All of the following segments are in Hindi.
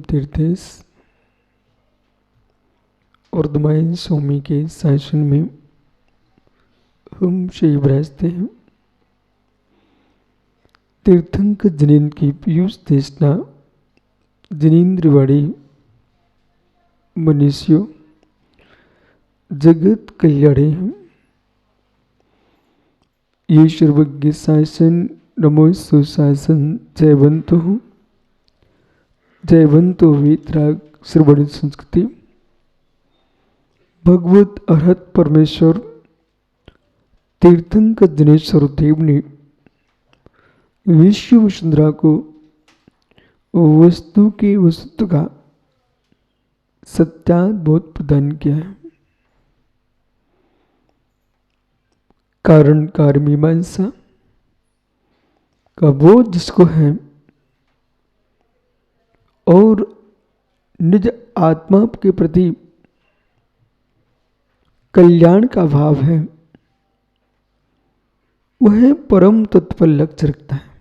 तीर्थेश और दमाइन स्वामी के शासन में हम श्री विराजते हैं। तीर्थंक जनीन की पीयूष देशना जनीन्द्रवाड़ी मनुष्यों जगत कल्याणे हम ये सर्वज्ञ शासन नमो सुशासन जयवंतो वेतराग श्रवण संस्कृति भगवत अरहत परमेश्वर तीर्थंकर जनेश्वर देव ने विश्व वसुंधरा को वस्तु के वस्तु का सत्याद्भुत प्रदान किया है। कारण कार्य मीमांसा का बोध जिसको है और निज आत्मा के प्रति कल्याण का भाव है, वह परम तत्व पर लक्ष्य रखता है,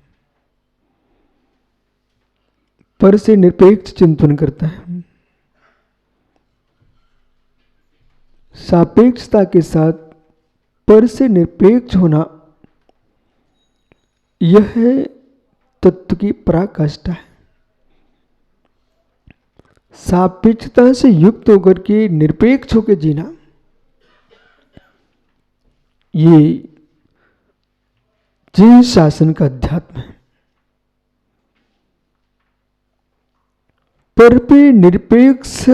पर से निरपेक्ष चिंतन करता है। सापेक्षता के साथ पर से निरपेक्ष होना यह तत्व की पराकाष्ठा है। सापेक्षता से युक्त होकर के निरपेक्ष होकर जीना, ये जैन शासन का अध्यात्म है। पर पे निरपेक्ष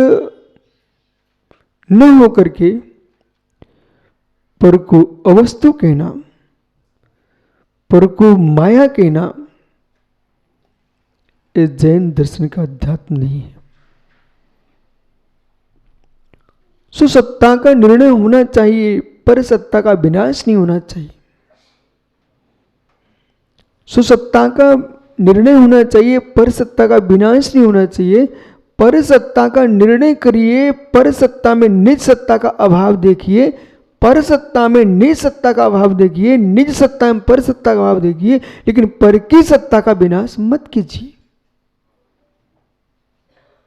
न होकर के पर को अवस्तु कहना, पर को माया कहना, ये जैन दर्शन का अध्यात्म नहीं है। सुसत्ता का निर्णय होना चाहिए, पर सत्ता का विनाश नहीं होना चाहिए। सुसत्ता का निर्णय होना चाहिए, पर सत्ता का विनाश नहीं होना चाहिए। पर सत्ता का निर्णय करिए, पर सत्ता में निज सत्ता का अभाव देखिए, पर सत्ता में निज सत्ता का अभाव देखिए, निज सत्ता में पर सत्ता का अभाव देखिए, लेकिन पर की सत्ता का विनाश मत कीजिए।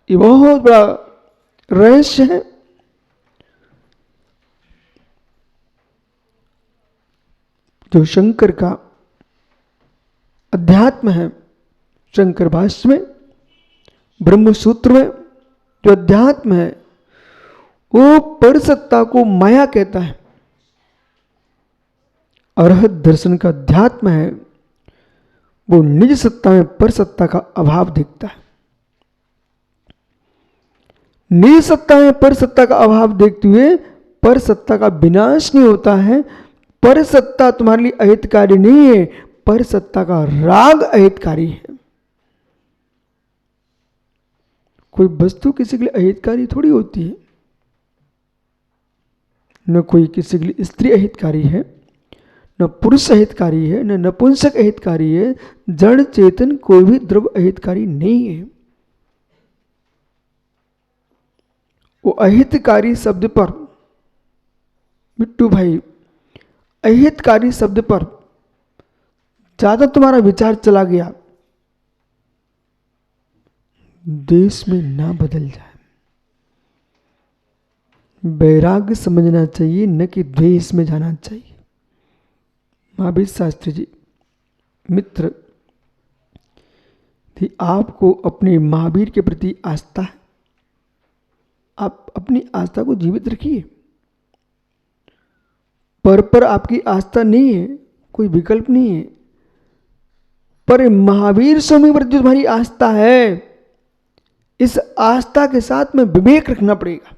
ये बहुत बड़ा रहस्य है। जो शंकर का अध्यात्म है, शंकर भाष्य में ब्रह्म सूत्र में जो अध्यात्म है वो पर सत्ता को माया कहता है। अरहत दर्शन का अध्यात्म है, वो निज सत्ता में पर सत्ता का अभाव देखता है। निज सत्ता में पर सत्ता का अभाव देखते हुए पर सत्ता का विनाश नहीं होता है। पर सत्ता तुम्हारे लिए अहितकारी नहीं है, पर सत्ता का राग अहितकारी है। कोई वस्तु किसी के लिए अहितकारी थोड़ी होती है। न कोई किसी के लिए स्त्री अहितकारी है, न पुरुष अहितकारी है, न नपुंसक अहितकारी है। जड़ चेतन कोई भी द्रव्य अहितकारी नहीं है। वो अहितकारी शब्द पर, बिट्टू भाई, अहितकारी शब्द पर ज्यादा तुम्हारा विचार चला गया, देश में ना बदल जाए। वैराग्य समझना चाहिए, न कि द्वेष में जाना चाहिए। महावीर शास्त्री जी मित्र थी, आपको अपने महावीर के प्रति आस्था है, आप अपनी आस्था को जीवित रखिए। पर आपकी आस्था नहीं है, कोई विकल्प नहीं है। पर महावीर स्वामी पर जो तुम्हारी आस्था है, इस आस्था के साथ में विवेक रखना पड़ेगा।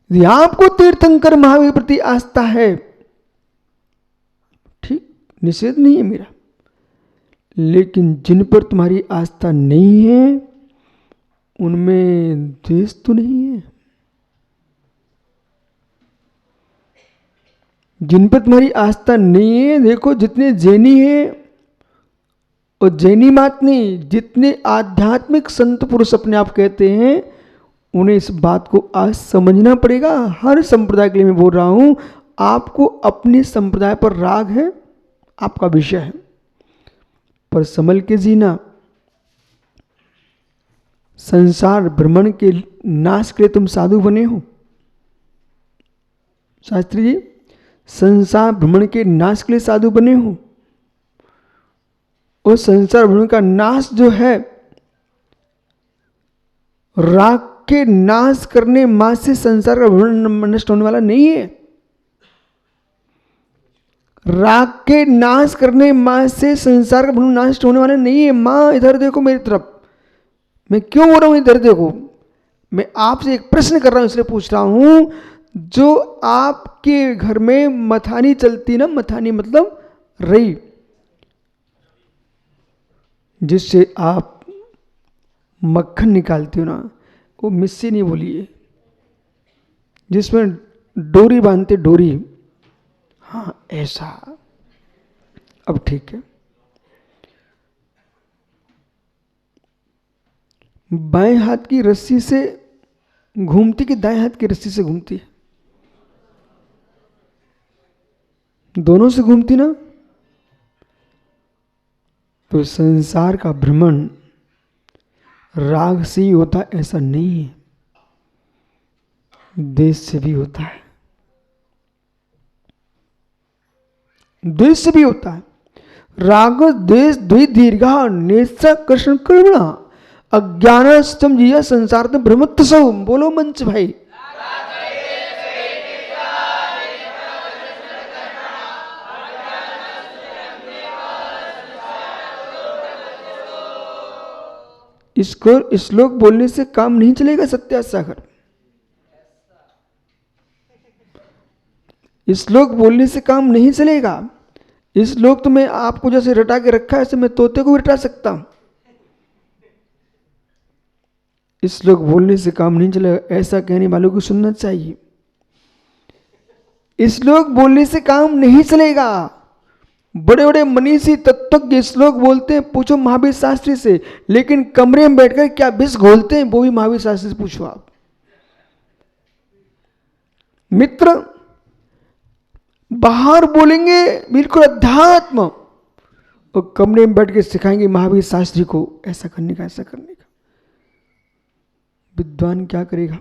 यदि आपको तीर्थंकर महावीर प्रति आस्था है, ठीक, निषेध नहीं है मेरा, लेकिन जिन पर तुम्हारी आस्था नहीं है उनमें द्वेष तो नहीं है। जिन पर तुम्हारी आस्था नहीं है, देखो जितने जैनी हैं और जैनी मात नहीं, जितने आध्यात्मिक संत पुरुष अपने आप कहते हैं, उन्हें इस बात को आज समझना पड़ेगा। हर संप्रदाय के लिए मैं बोल रहा हूं, आपको अपने संप्रदाय पर राग है, आपका विषय है, पर संभल के जीना। संसार भ्रमण के नाश के लिए तुम साधु बने हो। शास्त्री जी, संसार भ्रमण के नाश के लिए साधु बने हो। और संसार भ्रमण का नाश जो है, राग के नाश करने मात्र से संसार का भ्रमण नष्ट होने वाला नहीं है। राग के नाश करने मात्र से संसार का भ्रमण नष्ट होने वाला नहीं है। मां इधर देखो मेरी तरफ, मैं क्यों बोल रहा हूं इधर देखो, मैं आपसे एक प्रश्न कर रहा हूं इसलिए पूछ रहा हूं। जो आपके घर में मथानी चलती ना, मथानी मतलब रई, जिससे आप मक्खन निकालते हो ना, वो मिस्सी नहीं बोली है, जिसमें डोरी बांधते, डोरी, हाँ ऐसा। अब ठीक है, बाएं हाथ की रस्सी से घूमती कि दाएं हाथ की रस्सी से घूमती है? दोनों से घूमती ना। तो संसार का भ्रमण राग से ही होता है ऐसा नहीं है, देश से भी होता है, देश से भी होता है। राग देश द्वि दीर्घा नेत्सा कृष्ण कर्मणा अज्ञानस्तम जिया संसार तो भ्रमत्व सौ। बोलो मंच भाई। इसको श्लोक बोलने से काम नहीं चलेगा सत्यासागर। श्लोक बोलने से काम नहीं चलेगा। इस श्लोक तो मैं आपको जैसे रटा के रखा है, ऐसे मैं तोते को भी रटा सकता हूं। इस श्लोक बोलने से काम नहीं चलेगा, ऐसा कहने वालों को सुनना चाहिए। इस श्लोक बोलने से काम नहीं चलेगा। बड़े बड़े मनीषी तत्वज्ञ श्लोक बोलते हैं, पूछो महावीर शास्त्री से, लेकिन कमरे में बैठकर क्या विष घोलते हैं वो भी महावीर शास्त्री से पूछो आप। मित्र बाहर बोलेंगे बिल्कुल अध्यात्म, और कमरे में बैठ के सिखाएंगे महावीर शास्त्री को ऐसा करने का, ऐसा करने का। विद्वान क्या करेगा?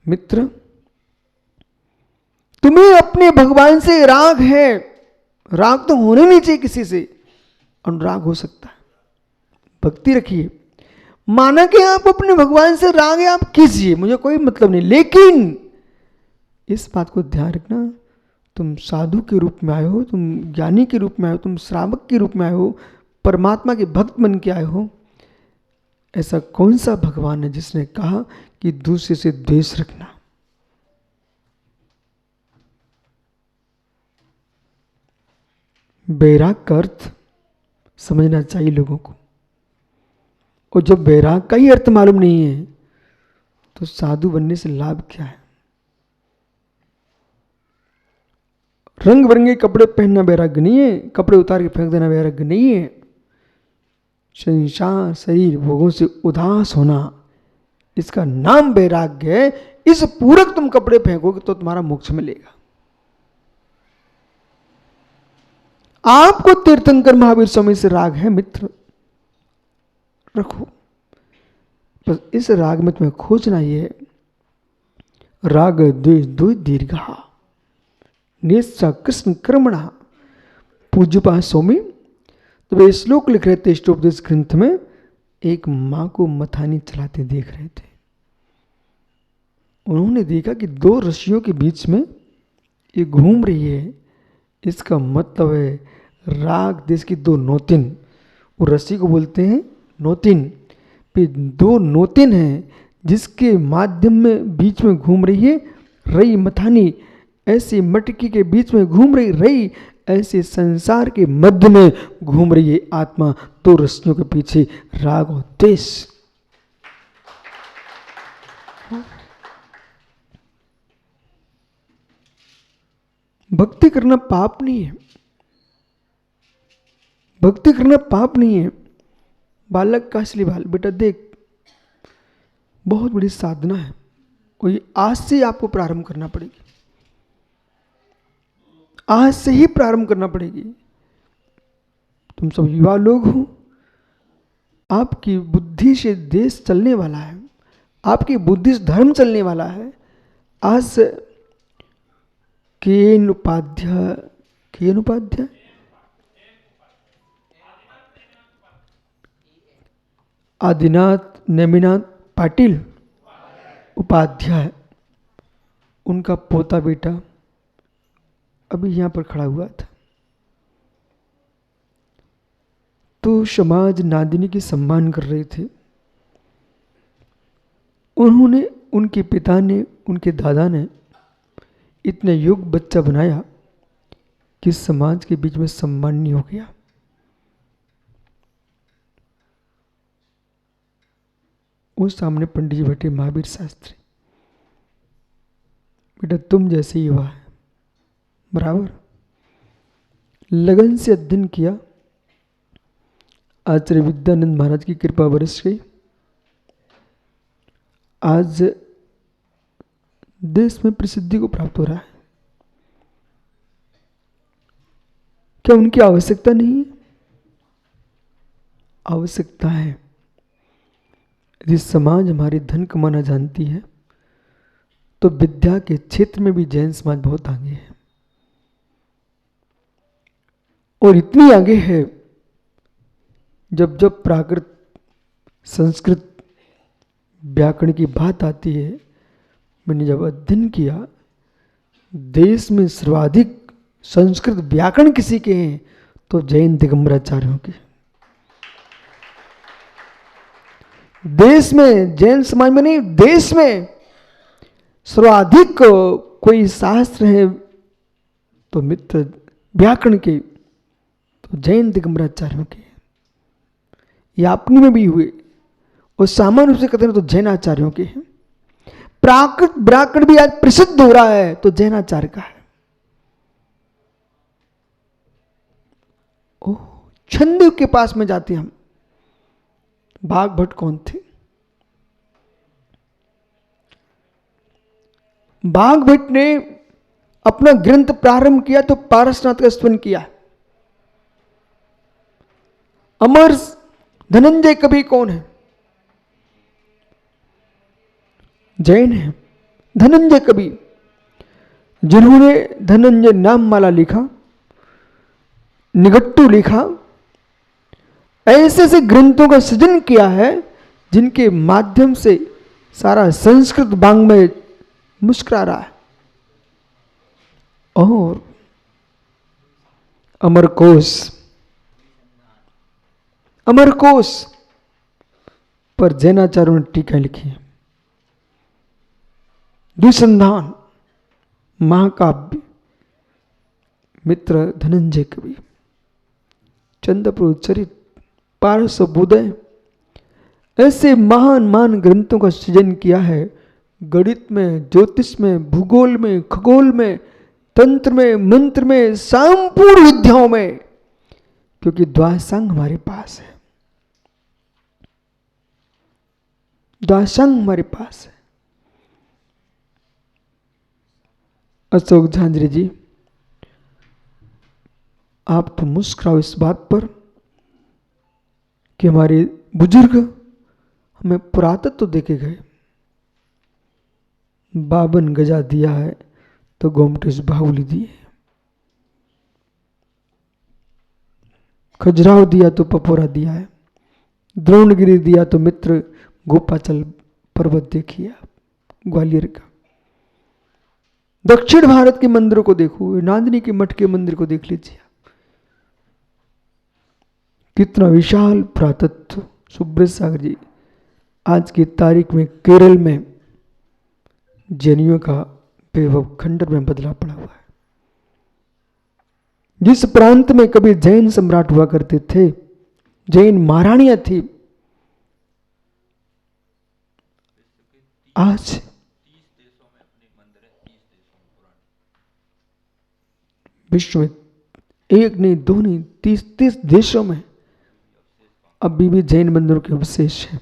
मित्र तुम्हें अपने भगवान से राग है, राग तो होने नहीं चाहिए किसी से, अनुराग हो सकता है, भक्ति रखिए। माना कि आप अपने भगवान से राग है, आप कीजिए, मुझे कोई मतलब नहीं, लेकिन इस बात को ध्यान रखना, तुम साधु के रूप में आए हो, तुम ज्ञानी के रूप में आए हो, तुम श्रावक के रूप में आए हो, परमात्मा के भक्त बन के आए हो। ऐसा कौन सा भगवान है जिसने कहा कि दूसरे से द्वेष रखना? बैराग का अर्थ समझना चाहिए लोगों को, और जब बैराग का ही अर्थ मालूम नहीं है तो साधु बनने से लाभ क्या है? रंग बिरंगे कपड़े पहनना वैराग्य नहीं है, कपड़े उतार के फेंक देना वैराग्य नहीं है। संसार शरीर भोगों से उदास होना, इसका नाम वैराग्य है। इस पूरक तुम कपड़े फेंकोगे तो तुम्हारा मोक्ष मिलेगा। आपको तीर्थंकर महावीर स्वामी से राग है मित्र, रखो, बस इस राग में तुम्हें खोजना ये राग द्वेष द्वि दीर्घा नेत्सा कृष्ण कर्मणा। पूज्यपा स्वामी तो वे श्लोक लिख रहे थे इष्टोपदेश ग्रंथ में, एक मां को मथानी चलाते देख रहे थे। उन्होंने देखा कि दो रस्सियों के बीच में ये घूम रही है, इसका मतलब है राग देश की दो नौतिन, वो रस्सी को बोलते हैं नौतिन, पे दो नौतिन हैं जिसके माध्यम में बीच में घूम रही है रई मथानी। ऐसी मटकी के बीच में घूम रही रई, ऐसे संसार के मध्य में घूम रही है आत्मा, दो रस्सियों के पीछे राग और द्वेष। भक्ति करना पाप नहीं है, भक्ति करना पाप नहीं है। बालक का असली बाल, बेटा देख बहुत बड़ी साधना है, कोई आज से आपको प्रारंभ करना पड़ेगी, आज से ही प्रारंभ करना पड़ेगी। तुम सब युवा लोग हो, आपकी बुद्धि से देश चलने वाला है, आपकी बुद्धि से धर्म चलने वाला है। आज केन उपाध्याय आदिनाथ नेमिनाथ पाटिल उपाध्याय, उनका पोता बेटा अभी यहाँ पर खड़ा हुआ था। तो समाज नादिनी की सम्मान कर रहे थे। उन्होंने, उनके पिता ने, उनके दादा ने इतने योग्य बच्चा बनाया कि समाज के बीच में सम्माननीय हो गया। उस सामने पंडित जी बैठे, महावीर शास्त्री, बेटा तुम जैसे युवा है, बराबर लगन से अध्ययन किया। आचार्य विद्यानंद महाराज की कृपा बरस गई। आज देश में प्रसिद्धि को प्राप्त हो रहा है। क्या उनकी आवश्यकता नहीं है? आवश्यकता है। यदि समाज हमारी धन कमाना जानती है तो विद्या के क्षेत्र में भी जैन समाज बहुत आगे है, और इतनी आगे है जब जब प्राकृत संस्कृत व्याकरण की बात आती है, मैंने जब अध्ययन किया, देश में सर्वाधिक संस्कृत व्याकरण किसी के हैं तो जैन दिगंबराचार्यों के। देश में, जैन समाज में नहीं, देश में सर्वाधिक कोई शास्त्र है तो मित्र व्याकरण के तो जैन दिगंबराचार्यों के। ये अपनी में भी हुए और सामान्य रूप से कहते हैं तो जैनाचार्यों के हैं। प्राकृत व्याकरण भी आज प्रसिद्ध हो रहा है तो जैनाचार्य का है। ओह, छंद के पास में जाते हम। बाघ भट्ट कौन थे? बाघ भट्ट ने अपना ग्रंथ प्रारंभ किया तो पारसनाथ का स्तवन किया। अमर धनंजय कवि कौन है? जैन है। धनंजय कवि, जिन्होंने धनंजय नाममाला लिखा, निघट्टू लिखा, ऐसे ऐसे ग्रंथों का सृजन किया है जिनके माध्यम से सारा संस्कृत वाङ्मय मुस्कुरा रहा है। और अमरकोश पर जैनाचार्यों ने टीका लिखी है। द्विसंधान, महाकाव्य, मित्र धनंजय कवि, चंद्रप्रभु चरित, पारसबोधय, ऐसे महान महान ग्रंथों का सृजन किया है। गणित में, ज्योतिष में, भूगोल में, खगोल में, तंत्र में, मंत्र में, संपूर्ण विद्याओं में, क्योंकि द्वासंग हमारे पास है। द्वासंग हमारे पास है। अशोक झांझरी जी, आप तो मुस्कुराओ इस बात पर कि हमारे बुजुर्ग हमें पुरातत्व तो देके गए। 52 गजा दिया है तो गोमटेश बाहुली दिए, खजुराहो दिया तो पपोरा दिया है, द्रोणगिरी दिया तो मित्र गोपाचल पर्वत देखिए आप, ग्वालियर का। दक्षिण भारत के मंदिरों को देखो, नांदनी के मठ के मंदिर को देख लीजिए, कितना विशाल पुरातत्व। सुब्रत सागर जी, आज की तारीख में केरल में जैनियों का वैभव खंडर में बदला पड़ा हुआ है। जिस प्रांत में कभी जैन सम्राट हुआ करते थे, जैन महारानियां थी, आज विश्व में एक नहीं, दो नहीं, 30 देशों में अभी भी जैन मंदिरों के अवशेष हैं।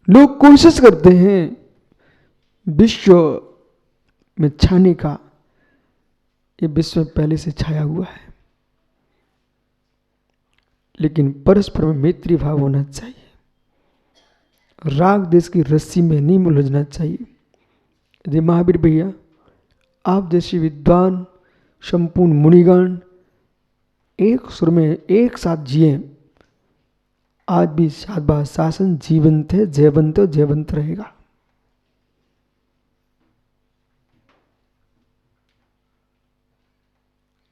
लोग कोशिश करते हैं विश्व में छाने का, ये विश्व में पहले से छाया हुआ है। लेकिन परस्पर में मैत्री भाव होना चाहिए। राग देश की रस्सी में नहीं उलझना चाहिए। यदि महावीर भैया आप जैसे विद्वान संपूर्ण मुनिगण एक सुर में एक साथ जिए, आज भी शादबा शासन जीवंत है, जयवंत और जयवंत रहेगा।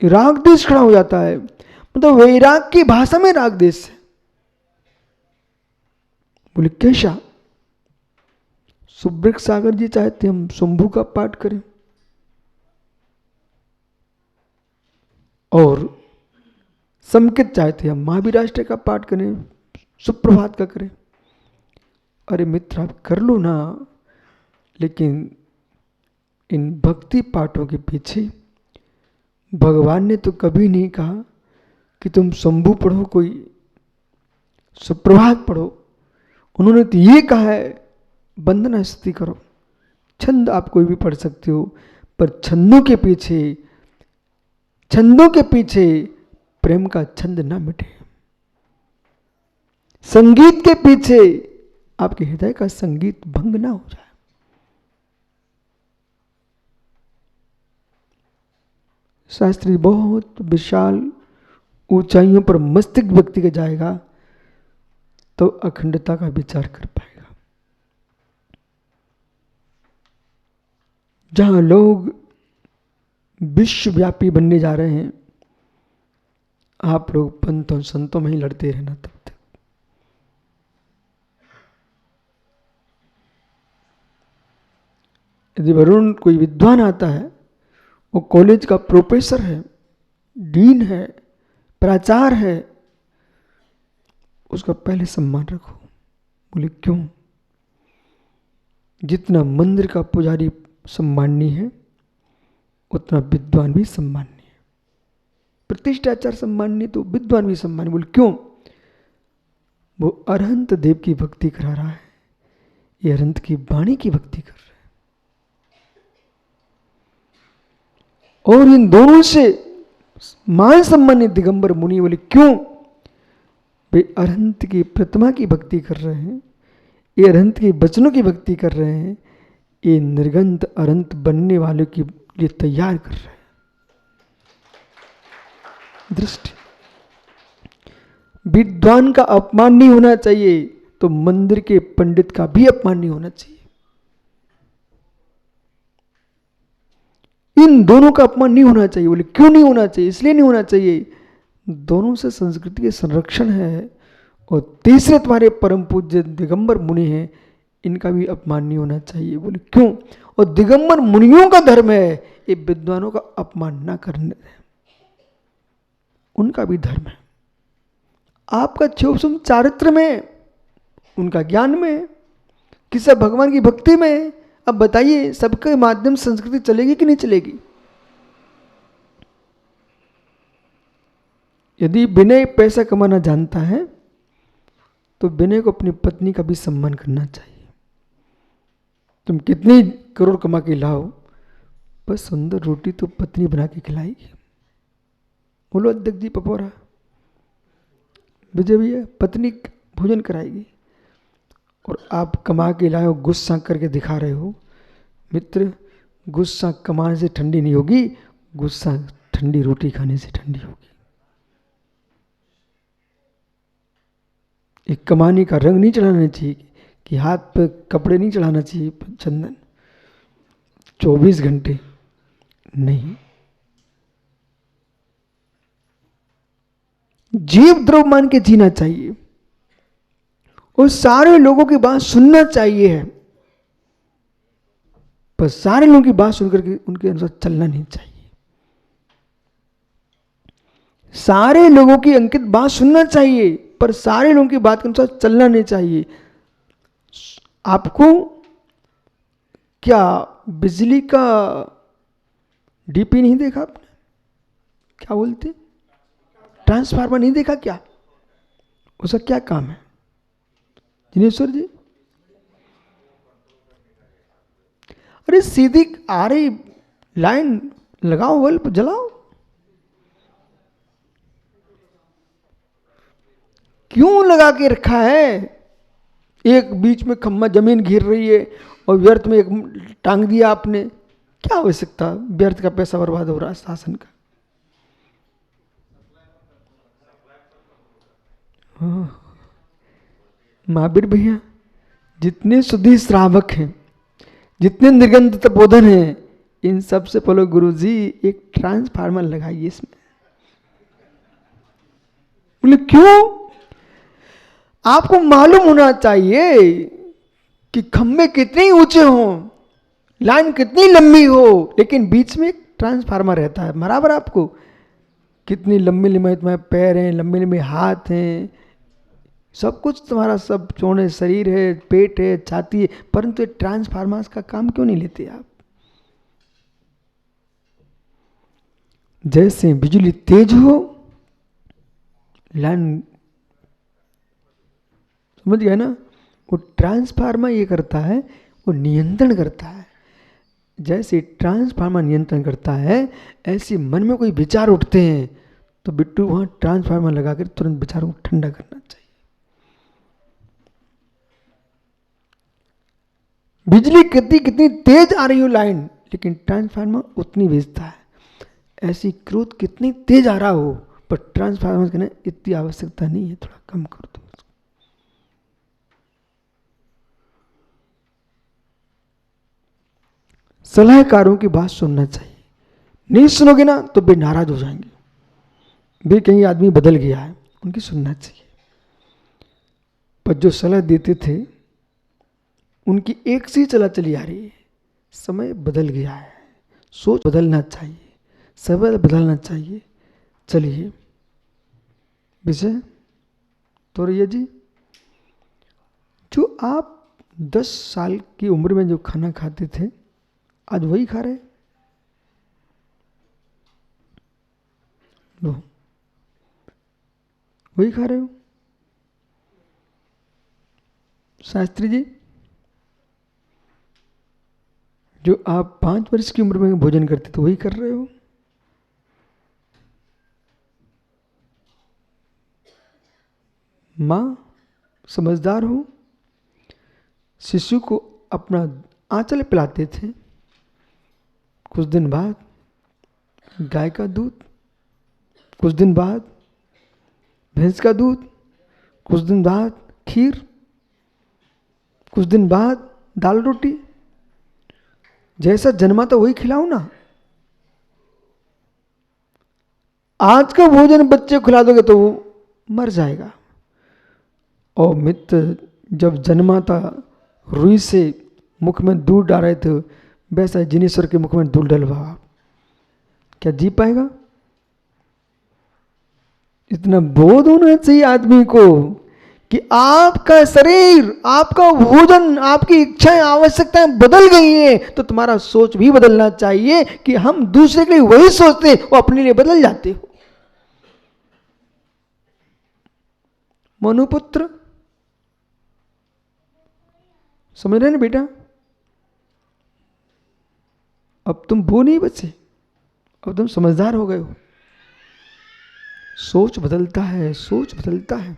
राग देश खड़ा हो जाता है, मतलब वैराग की भाषा में राग देश है। बोले कैसा? सुब्रत सागर जी चाहते हम शंभू का पाठ करें और समकित चाहते हम महावीराष्टक का पाठ करें, सुप्रभात का करें। अरे मित्र आप कर लो ना, लेकिन इन भक्ति पाठों के पीछे भगवान ने तो कभी नहीं कहा कि तुम शंभू पढ़ो, कोई सुप्रभात पढ़ो। उन्होंने तो ये कहा है वंदना स्तुति करो। छंद आप कोई भी पढ़ सकते हो, पर छंदों के पीछे प्रेम का छंद ना मिटे। संगीत के पीछे आपके हृदय का संगीत भंग ना हो जाए। शास्त्री बहुत विशाल ऊंचाइयों पर मस्तिष्क व्यक्ति का जाएगा तो अखंडता का विचार कर पाएगा। जहां लोग विश्वव्यापी बनने जा रहे हैं, आप लोग पंथों संतों में ही लड़ते रहना तब तक। यदि वरुण कोई विद्वान आता है, वो कॉलेज का प्रोफेसर है, डीन है, प्राचार्य है, उसका पहले सम्मान रखो। बोले क्यों? जितना मंदिर का पुजारी सम्माननीय है, उतना विद्वान भी सम्माननीय है। प्रतिष्ठाचार सम्माननीय तो विद्वान भी सम्माननीय। बोले क्यों? वो अरहंत देव की भक्ति करा रहा है, ये अरहंत की वाणी की भक्ति कर रहा है। और इन दोनों से मान सम्मानित दिगंबर मुनि बोले क्यों? वे अरहंत की प्रतिमा की भक्ति कर रहे हैं, ये अरहंत के वचनों की भक्ति कर रहे हैं, ये निर्गंध अरहंत बनने वालों के लिए तैयार कर रहे हैं। दृष्टि विद्वान का अपमान नहीं होना चाहिए, तो मंदिर के पंडित का भी अपमान नहीं होना चाहिए। इन दोनों का अपमान नहीं होना चाहिए। बोले क्यों नहीं होना चाहिए? इसलिए नहीं होना चाहिए, दोनों से संस्कृति के संरक्षण है। और तीसरे तुम्हारे परम पूज्य दिगंबर मुनि हैं, इनका भी अपमान नहीं होना चाहिए। बोले क्यों? और दिगंबर मुनियों का धर्म है ये विद्वानों का अपमान ना करने दें, उनका भी धर्म है। आपका क्षोभसुम चारित्र में, उनका ज्ञान में, किसी भगवान की भक्ति में। अब बताइए सबके माध्यम से संस्कृति चलेगी कि नहीं चलेगी? यदि विनय पैसा कमाना जानता है तो विनय को अपनी पत्नी का भी सम्मान करना चाहिए। तुम कितनी करोड़ कमा के लाओ, बस सुंदर रोटी तो पत्नी बना के खिलाएगी। बोलो अध्यक्ष जी पपोरा, विजय भैया पत्नी भोजन कराएगी। और आप कमा के लाए हो, गुस्सा करके दिखा रहे हो। मित्र, गुस्सा कमाने से ठंडी नहीं होगी, गुस्सा ठंडी रोटी खाने से ठंडी होगी। एक कमाने का रंग नहीं चढ़ाना चाहिए कि हाथ पे कपड़े नहीं चढ़ाना चाहिए, चंदन 24 घंटे नहीं। जीव द्रव मान के जीना चाहिए और सारे लोगों की बात सुनना चाहिए है, पर सारे लोगों की बात सुनकर के उनके अनुसार चलना नहीं चाहिए। सारे लोगों की अंकित बात सुनना चाहिए, पर सारे लोगों की बात के अनुसार चलना नहीं चाहिए। आपको क्या बिजली का डीपी नहीं देखा आपने? क्या बोलते, ट्रांसफार्मर नहीं देखा क्या? उसका क्या काम है जिनेश्वर जी? अरे सीधी आ रही लाइन लगाओ, बल्ब जलाओ। क्यों लगा के रखा है? एक बीच में खम्मा जमीन घिर रही है और व्यर्थ में एक टांग दिया आपने, क्या आवश्यकता? व्यर्थ का पैसा बर्बाद हो रहा है शासन का। महावीर भैया, जितने शुद्धि श्रावक हैं, जितने निर्गंध तपोधन हैं, इन सबसे पहले गुरुजी एक ट्रांसफार्मर लगाइए इसमें। बोले क्यों? आपको मालूम होना चाहिए कि खंबे कितने ऊंचे हों, लाइन कितनी लंबी हो, लेकिन बीच में एक ट्रांसफार्मर रहता है। बराबर आपको कितनी लंबी लंबी तुम्हारे पैर हैं, लंबे लंबे हाथ हैं, सब कुछ तुम्हारा सब चौड़े शरीर है, पेट है, छाती है, परंतु ट्रांसफार्मर्स का काम क्यों नहीं लेते आप? जैसे बिजली तेज हो, लाइन, समझ गया ना? वो ट्रांसफार्मर ये करता है, वो नियंत्रण करता है। जैसे ट्रांसफार्मर नियंत्रण करता है, ऐसे मन में कोई विचार उठते हैं तो बिट्टू वहां ट्रांसफार्मर लगाकर तुरंत विचारों को ठंडा करना चाहिए। बिजली कितनी तेज आ रही हो लाइन, लेकिन ट्रांसफार्मर उतनी भेजता है। ऐसी क्रोध कितनी तेज आ रहा हो, पर ट्रांसफार्मर कहना इतनी आवश्यकता नहीं है, थोड़ा कम कर दो। सलाहकारों की बात सुनना चाहिए, नहीं सुनोगे ना तो वे नाराज हो जाएंगे, वे कहीं आदमी बदल गया है, उनकी सुनना चाहिए। पर जो सलाह देते थे उनकी एक सी चला चली आ रही है। समय बदल गया है, सोच बदलना चाहिए, समय बदलना चाहिए। चलिए विषय तोरिया जी, जो आप 10 साल की उम्र में जो खाना खाते थे, आज वही खा रहे? लो, वही खा रहे हो? शास्त्री जी, जो आप 5 वर्ष की उम्र में भोजन करते थे वही कर रहे हो? माँ समझदार हो, शिशु को अपना आंचल पिलाते थे, कुछ दिन बाद गाय का दूध, कुछ दिन बाद भैंस का दूध, कुछ दिन बाद खीर, कुछ दिन बाद दाल रोटी। जैसा जन्मा तो वही खिलाओ ना। आज का भोजन बच्चे को खिला दोगे तो वो मर जाएगा। और मित्र जब जन्मा था रुई से मुख में दूध डाल रहे थे, वैसा जिनेश्वर के मुख में दूध डलवा, क्या जी पाएगा? इतना बोध होना चाहिए आदमी को कि आपका शरीर, आपका भोजन, आपकी इच्छाएं, आवश्यकताएं बदल गई हैं, तो तुम्हारा सोच भी बदलना चाहिए कि हम दूसरे के लिए वही सोचते हैं, वो अपने लिए बदल जाते हो। मनुपुत्र, समझ रहे ना बेटा? अब तुम वो नहीं बचे, अब तुम समझदार हो गए हो। सोच बदलता है, सोच बदलता है,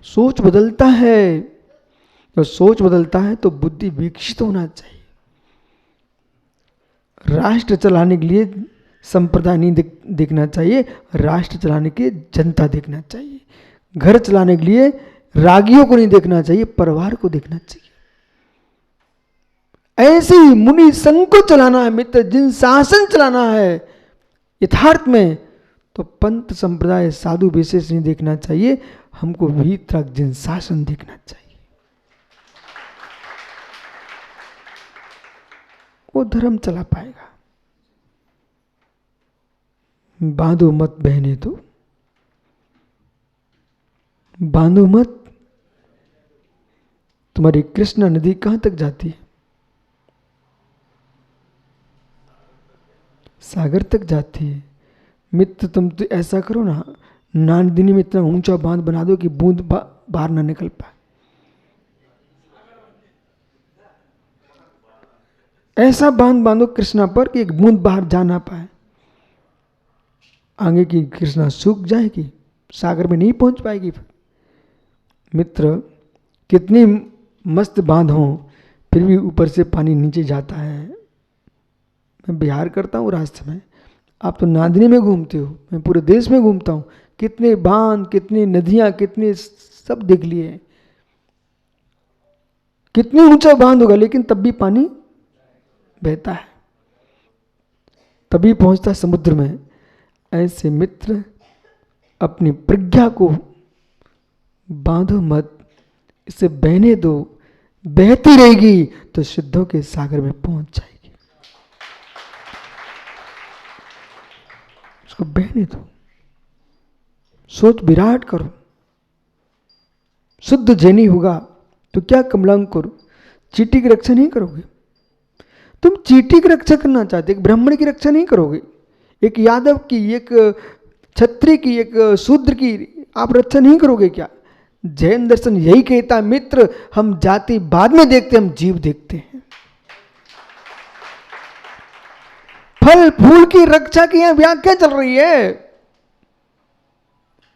सोच बदलता है। जब सोच बदलता है तो बुद्धि विकसित होना चाहिए। राष्ट्र चलाने के लिए संप्रदाय नहीं देखना चाहिए, राष्ट्र चलाने के जनता देखना चाहिए। घर चलाने के लिए रागियों को नहीं देखना चाहिए, परिवार को देखना चाहिए। ऐसी मुनि संघ को चलाना है मित्र, जिन शासन चलाना है यथार्थ में, तो पंथ संप्रदाय साधु विशेष नहीं देखना चाहिए, हमको भीतर जिन शासन देखना चाहिए। वो धर्म चला पाएगा। बांधो मत बहने, तो बांधो मत। तुम्हारी कृष्णा नदी कहां तक जाती है? सागर तक जाती है। मित्र तुम तो ऐसा करो ना, नांदिनी में इतना ऊंचा बांध बना दो कि बूंद बाहर ना निकल पाए। ऐसा बांध बांधो कृष्णा पर कि एक बूंद बाहर जा ना पाए। आगे की कृष्णा सूख जाएगी सागर में नहीं पहुंच पाएगी। मित्र, कितनी मस्त बांध हो फिर भी ऊपर से पानी नीचे जाता है। मैं बिहार करता हूँ रास्ते में, आप तो नादिनी में घूमते हो, मैं पूरे देश में घूमता हूँ, कितने बांध, कितनी नदियाँ, कितने सब देख लिए, कितनी ऊंचा बांध होगा लेकिन तब भी पानी बहता है, तभी पहुंचता समुद्र में। ऐसे मित्र अपनी प्रज्ञा को बांधो मत, इसे बहने दो, बहती रहेगी तो सिद्धों के सागर में पहुंच जाएगी। उसको बहने दो, सोच विराट करो। शुद्ध जैनी होगा तो क्या कमलांग करो, चींटी की रक्षा नहीं करोगे। तुम चींटी की रक्षा करना चाहते, एक ब्राह्मण की रक्षा नहीं करोगे, एक यादव की, एक क्षत्रिय की, एक शूद्र की आप रक्षा नहीं करोगे क्या? जैन दर्शन यही कहता मित्र, हम जाति बाद में देखते, हम जीव देखते हैं। फल फूल की रक्षा की यहां व्याख्या चल रही है।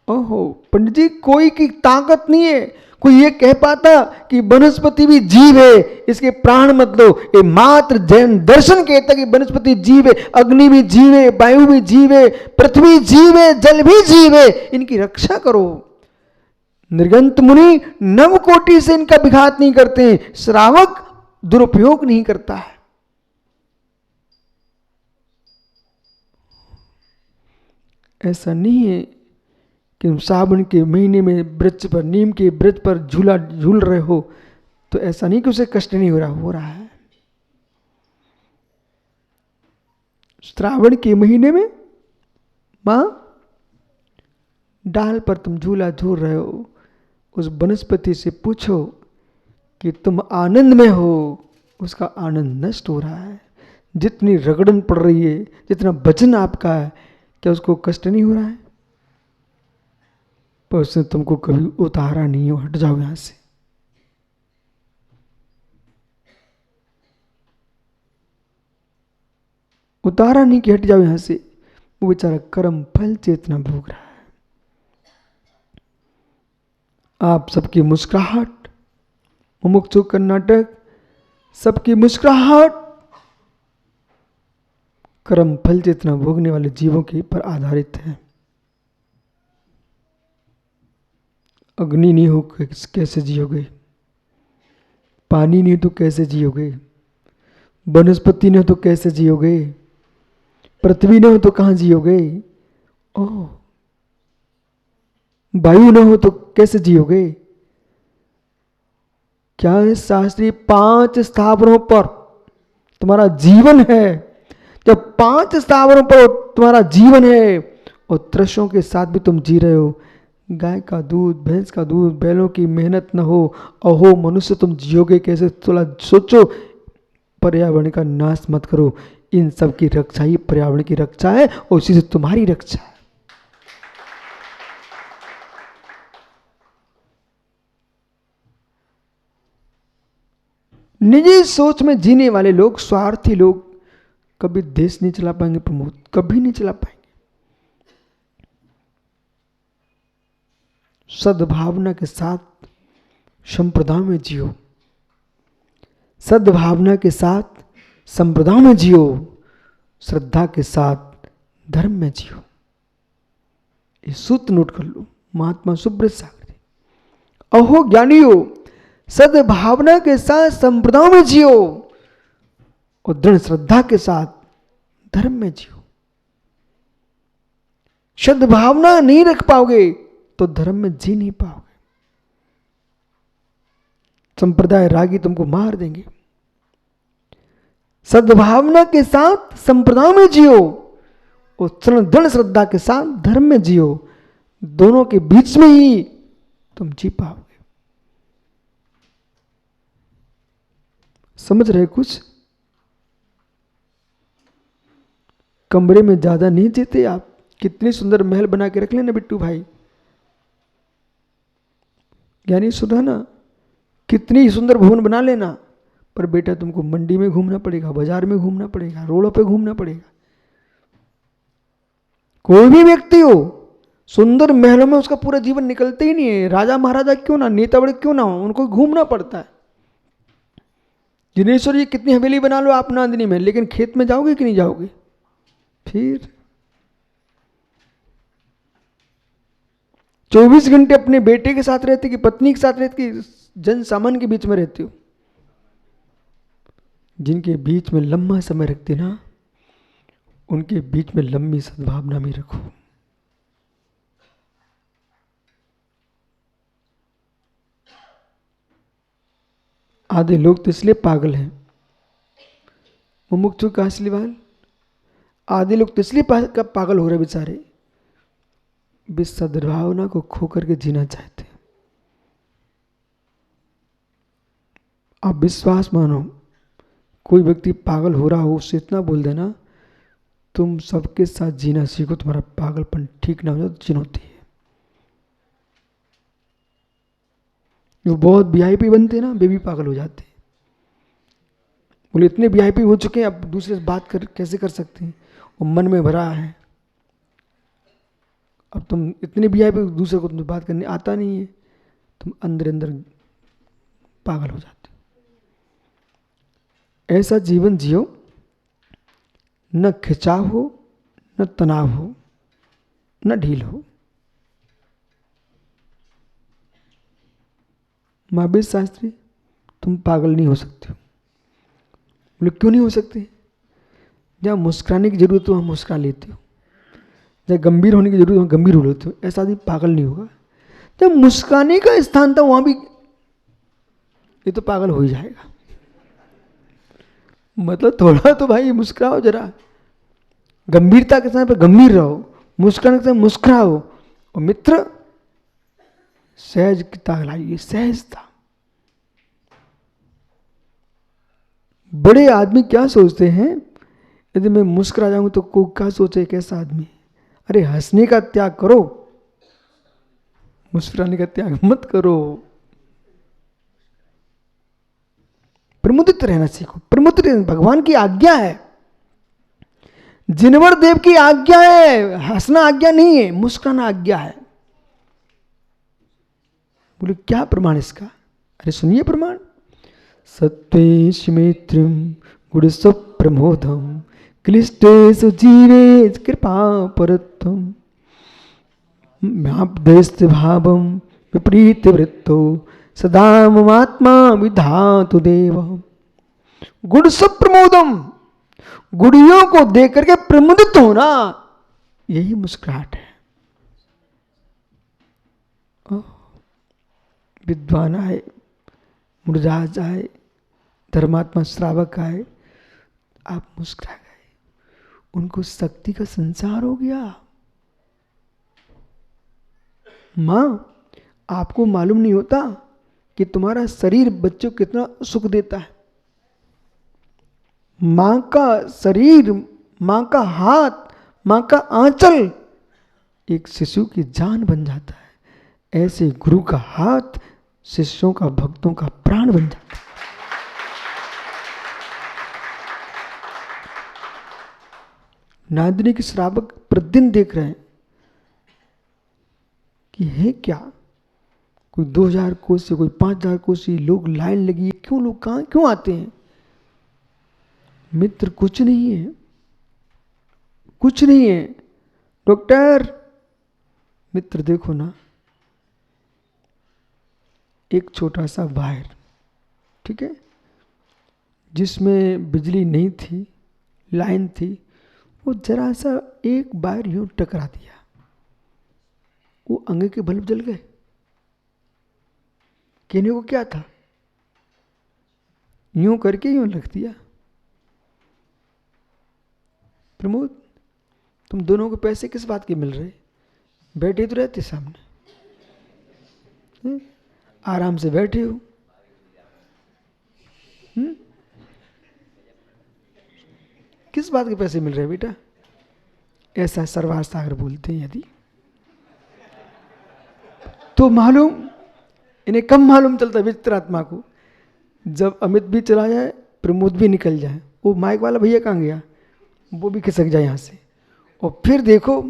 ओहो पंडित जी, कोई की ताकत नहीं है, कोई ये कह पाता कि वनस्पति भी जीव है, इसके प्राण मत लो। ये मात्र जैन दर्शन कहता कि वनस्पति जीव है, अग्नि भी जीव है, वायु भी जीव है, पृथ्वी जीव है, जल भी जीव है, इनकी रक्षा करो। निर्गंत मुनि नवकोटि से इनका विघात नहीं करते, श्रावक दुरुपयोग नहीं करता है। ऐसा नहीं है कि सावन के महीने में वृक्ष पर, नीम के वृक्ष पर झूला झूल रहे हो तो ऐसा नहीं कि उसे कष्ट नहीं हो रहा है। श्रावण के महीने में मां डाल पर तुम झूला झूल रहे हो, उस वनस्पति से पूछो कि तुम आनंद में हो, उसका आनंद नष्ट हो रहा है। जितनी रगड़न पड़ रही है, जितना वजन आपका है, क्या उसको कष्ट नहीं हो रहा है? पर उसने तुमको कभी उतारा नहीं हो, हट जाओ यहां से। उतारा नहीं कि हट जाओ यहां से, वो बेचारा कर्म फल चेतना भोग रहा है। आप सबकी मुस्कुराहट, मुमुक्षु कर्नाटक, सबकी मुस्कुराहट कर्म फल चेतना भोगने वाले जीवों के पर आधारित है। अग्नि नहीं हो कैसे जियोगे, पानी नहीं तो कैसे जियोगे, वनस्पति नहीं हो तो कैसे जियोगे, पृथ्वी न हो तो कहां जियोगे, ओह वायु न हो तो कैसे जियोगे? क्या है शास्त्रीय 5 स्थावरों पर तुम्हारा जीवन है। जब 5 स्थावरों पर तुम्हारा जीवन है और त्रस्यों के साथ भी तुम जी रहे हो, गाय का दूध, भैंस का दूध, बैलों की मेहनत न हो, अहो मनुष्य तुम जियोगे कैसे? थोड़ा सोचो। पर्यावरण का नाश मत करो, इन सब की रक्षा ही पर्यावरण की रक्षा है और उसी से तुम्हारी रक्षा है। निजी सोच में जीने वाले लोग, स्वार्थी लोग कभी देश नहीं चला पाएंगे प्रमोद, कभी नहीं चला पाएंगे। सद्भावना के साथ संप्रदाय में जियो, सद्भावना के साथ संप्रदाय में जियो, श्रद्धा के साथ धर्म में जियो। ये सूत्र नोट कर लो, महात्मा सुब्रत सागर। अहो ज्ञानियों, सद्भावना के साथ संप्रदाय में जियो और दृढ़ श्रद्धा के साथ धर्म में जियो। सद्भावना नहीं रख पाओगे तो धर्म में जी नहीं पाओगे। संप्रदाय रागी तुमको मार देंगे। सद्भावना के साथ संप्रदाय में जियो और दृढ़ श्रद्धा के साथ धर्म में जियो। दोनों के बीच में ही तुम जी पाओगे। समझ रहे कुछ? कमरे में ज्यादा नहीं जीते आप। कितनी सुंदर महल बना के रख लेना बिट्टू भाई, ज्ञानी सुधा ना, कितनी सुंदर भवन बना लेना, पर बेटा तुमको मंडी में घूमना पड़ेगा, बाजार में घूमना पड़ेगा, रोडों पे घूमना पड़ेगा। कोई भी व्यक्ति हो, सुंदर महलों में उसका पूरा जीवन निकलते ही नहीं है। राजा महाराजा क्यों ना, नेता बड़े क्यों ना हो, उनको घूमना पड़ता है। जिनेश्वर जी कितनी हवेली बना लो आप नांदनी में, लेकिन खेत में जाओगे कि नहीं जाओगे? फिर 24 घंटे अपने बेटे के साथ रहते कि पत्नी के साथ रहते कि जन सामान्य के बीच में रहते हो? जिनके बीच में लंबा समय रखते ना, उनके बीच में लंबी सद्भावना में रखो। आधे लोग तो इसलिए पागल हैं, मुमुक्षु का असली बाल, आधे लोग तो इसलिए पागल हो रहे बेचारे, वे सद्भावना को खो करके जीना चाहते हैं। आप विश्वास मानो, कोई व्यक्ति पागल हो रहा हो, उससे इतना बोल देना, तुम सबके साथ जीना सीखो, तुम्हारा पागलपन ठीक ना हो जाए तो चुनौती है। जो बहुत वीआईपी बनते हैं ना, वे भी पागल हो जाते हैं। बोले इतने वीआईपी हो चुके हैं, अब दूसरे से बात कैसे कर सकते हैं, वो मन में भरा है। अब तुम इतने वीआईपी, दूसरे को तुम बात करने आता नहीं है, तुम अंदर अंदर पागल हो जाते हो। ऐसा जीवन जियो, न खिंचाव हो, न तनाव हो, न ढील हो। महावीर शास्त्री, तुम पागल नहीं हो सकते हो। बोले क्यों नहीं हो सकते? जहाँ मुस्कुराने की जरूरत हो वहाँ मुस्कुरा लेते हो, जहाँ गंभीर होने की जरूरत हो वहाँ गंभीर हो लेते हो। ऐसा आदमी पागल नहीं होगा। जब मुस्कुराने का स्थान था वहाँ भी ये तो पागल हो ही जाएगा। मतलब थोड़ा तो भाई मुस्कुराओ जरा, गंभीरता के समय पर गंभीर रहो, मुस्कुराने के समय मुस्कुराओ। और मित्र, सहजता लाइए, सहजता। बड़े आदमी क्या सोचते हैं, यदि मैं मुस्कुरा जाऊं तो कोई क्या सोचे, कैसा आदमी? अरे हंसने का त्याग करो, मुस्कुराने का त्याग मत करो। प्रमुदित रहना सीखो। प्रमुदित रहना भगवान की आज्ञा है, जिनवर देव की आज्ञा है। हंसना आज्ञा नहीं है, मुस्कुराना आज्ञा है। बोले क्या प्रमाण इसका? अरे सुनिए प्रमाण। सत्वेश मैत्रीम गुण प्रमोदम क्लिष्टेषु जीवे कृपा परत्वम म्यापदेस्त भावम विपरीत वृत्तो सदा ममात्मा विधातु देव। गुण प्रमोदम, गुड़ियों को देख करके प्रमुदित होना, यही मुस्कुराहट है। विद्वान आए, मुरझाज आए, धर्मात्मा श्रावक आए, आप मुस्कुरा गए, उनको शक्ति का संसार हो गया। मां, आपको मालूम नहीं होता कि तुम्हारा शरीर बच्चों को कितना सुख देता है। मां का शरीर, मां का हाथ, मां का आंचल एक शिशु की जान बन जाता है। ऐसे गुरु का हाथ शिष्यों का, भक्तों का प्राण बन जाता है। नादिनी के श्रावक प्रतिदिन देख रहे हैं कि है क्या, कोई 2000 कोस से, कोई 5000 कोस से लोग लाइन लगी है, क्यों लोग कहां क्यों आते हैं? मित्र कुछ नहीं है, कुछ नहीं है। डॉक्टर, मित्र देखो ना, एक छोटा सा वायर, ठीक है, जिसमें बिजली नहीं थी, लाइन थी, वो जरा सा एक वायर यूं टकरा दिया, वो अंगे के बल्ब जल गए। कहने को क्या था, यूं करके यूं रख दिया। प्रमोद, तुम दोनों को पैसे किस बात के मिल रहे? बैठे तो रहते सामने, आराम से बैठे हो। किस बात के पैसे मिल रहे बेटा? ऐसा सरवार सागर बोलते हैं। यदि तो मालूम, इन्हें कम मालूम चलता विचित्रात्मा को। जब अमित भी चला जाए, प्रमोद भी निकल जाए, वो माइक वाला भैया कहाँ गया, वो भी खिसक जाए यहाँ से, और फिर देखो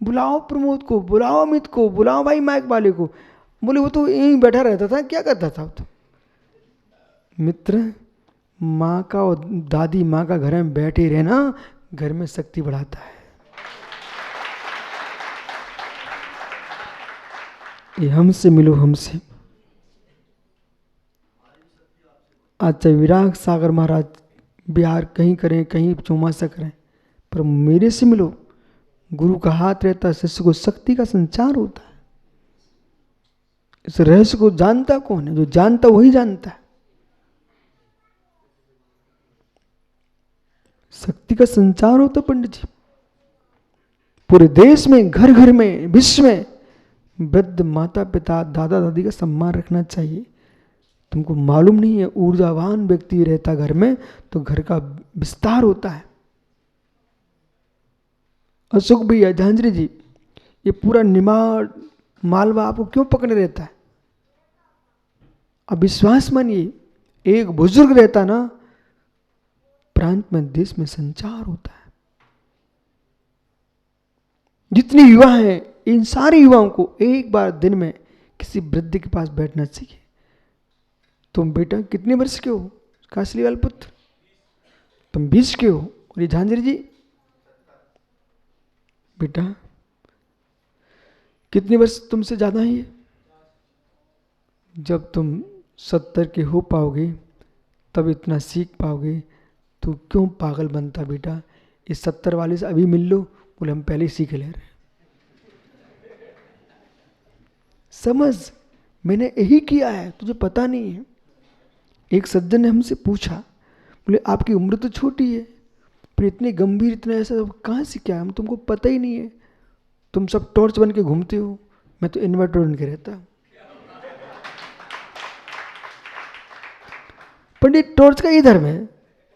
बुलाओ प्रमोद को, बुलाओ अमित को, बुलाओ भाई माइक वाले को। बोले वो तो यहीं बैठा रहता था, क्या करता था वो तो। मित्र, माँ का और दादी माँ का घर में बैठे रहना घर में शक्ति बढ़ाता है। ये हमसे मिलो, हमसे। आज चाहे विराग सागर महाराज बिहार कहीं करें, कहीं चौमासा करें, पर मेरे से मिलो। गुरु का हाथ रहता है, शिष्य को शक्ति का संचार होता है। इस रहस्य को जानता कौन है? जो जानता वही जानता है। शक्ति का संचार होता पंडित जी। पूरे देश में, घर घर में, विश्व में वृद्ध माता पिता दादा दादी का सम्मान रखना चाहिए। तुमको मालूम नहीं है, ऊर्जावान व्यक्ति रहता घर में तो घर का विस्तार होता है। अशोक भैया, झांझरी जी, ये पूरा निमाड़ मालवा आपको क्यों पकड़े रहता है? अब विश्वास मानिए, एक बुजुर्ग रहता ना, प्रांत में देश में संचार होता है। जितने युवा हैं, इन सारे युवाओं को एक बार दिन में किसी वृद्ध के पास बैठना चाहिए। तुम बेटा कितने वर्ष के हो कासलीवाल पुत्र? तुम 20 के हो। और ये झांझरी जी, बेटा कितने वर्ष तुमसे ज्यादा है ये? जब तुम 70 के हो पाओगे तब इतना सीख पाओगे। तो क्यों पागल बनता बेटा? इस 70 वाले से अभी मिल लो। बोले हम पहले ही सीख ले रहे। समझ, मैंने यही किया है, तुझे पता नहीं है। एक सज्जन ने हमसे पूछा, बोले आपकी उम्र तो छोटी है, पर इतने गंभीर, इतना ऐसा कहाँ से क्या? हम तुमको पता ही नहीं है। तुम सब टॉर्च बन के घूमते हो, मैं तो इन्वर्टर बन के रहता हूँ। पंडित, टॉर्च का ये धर्म है,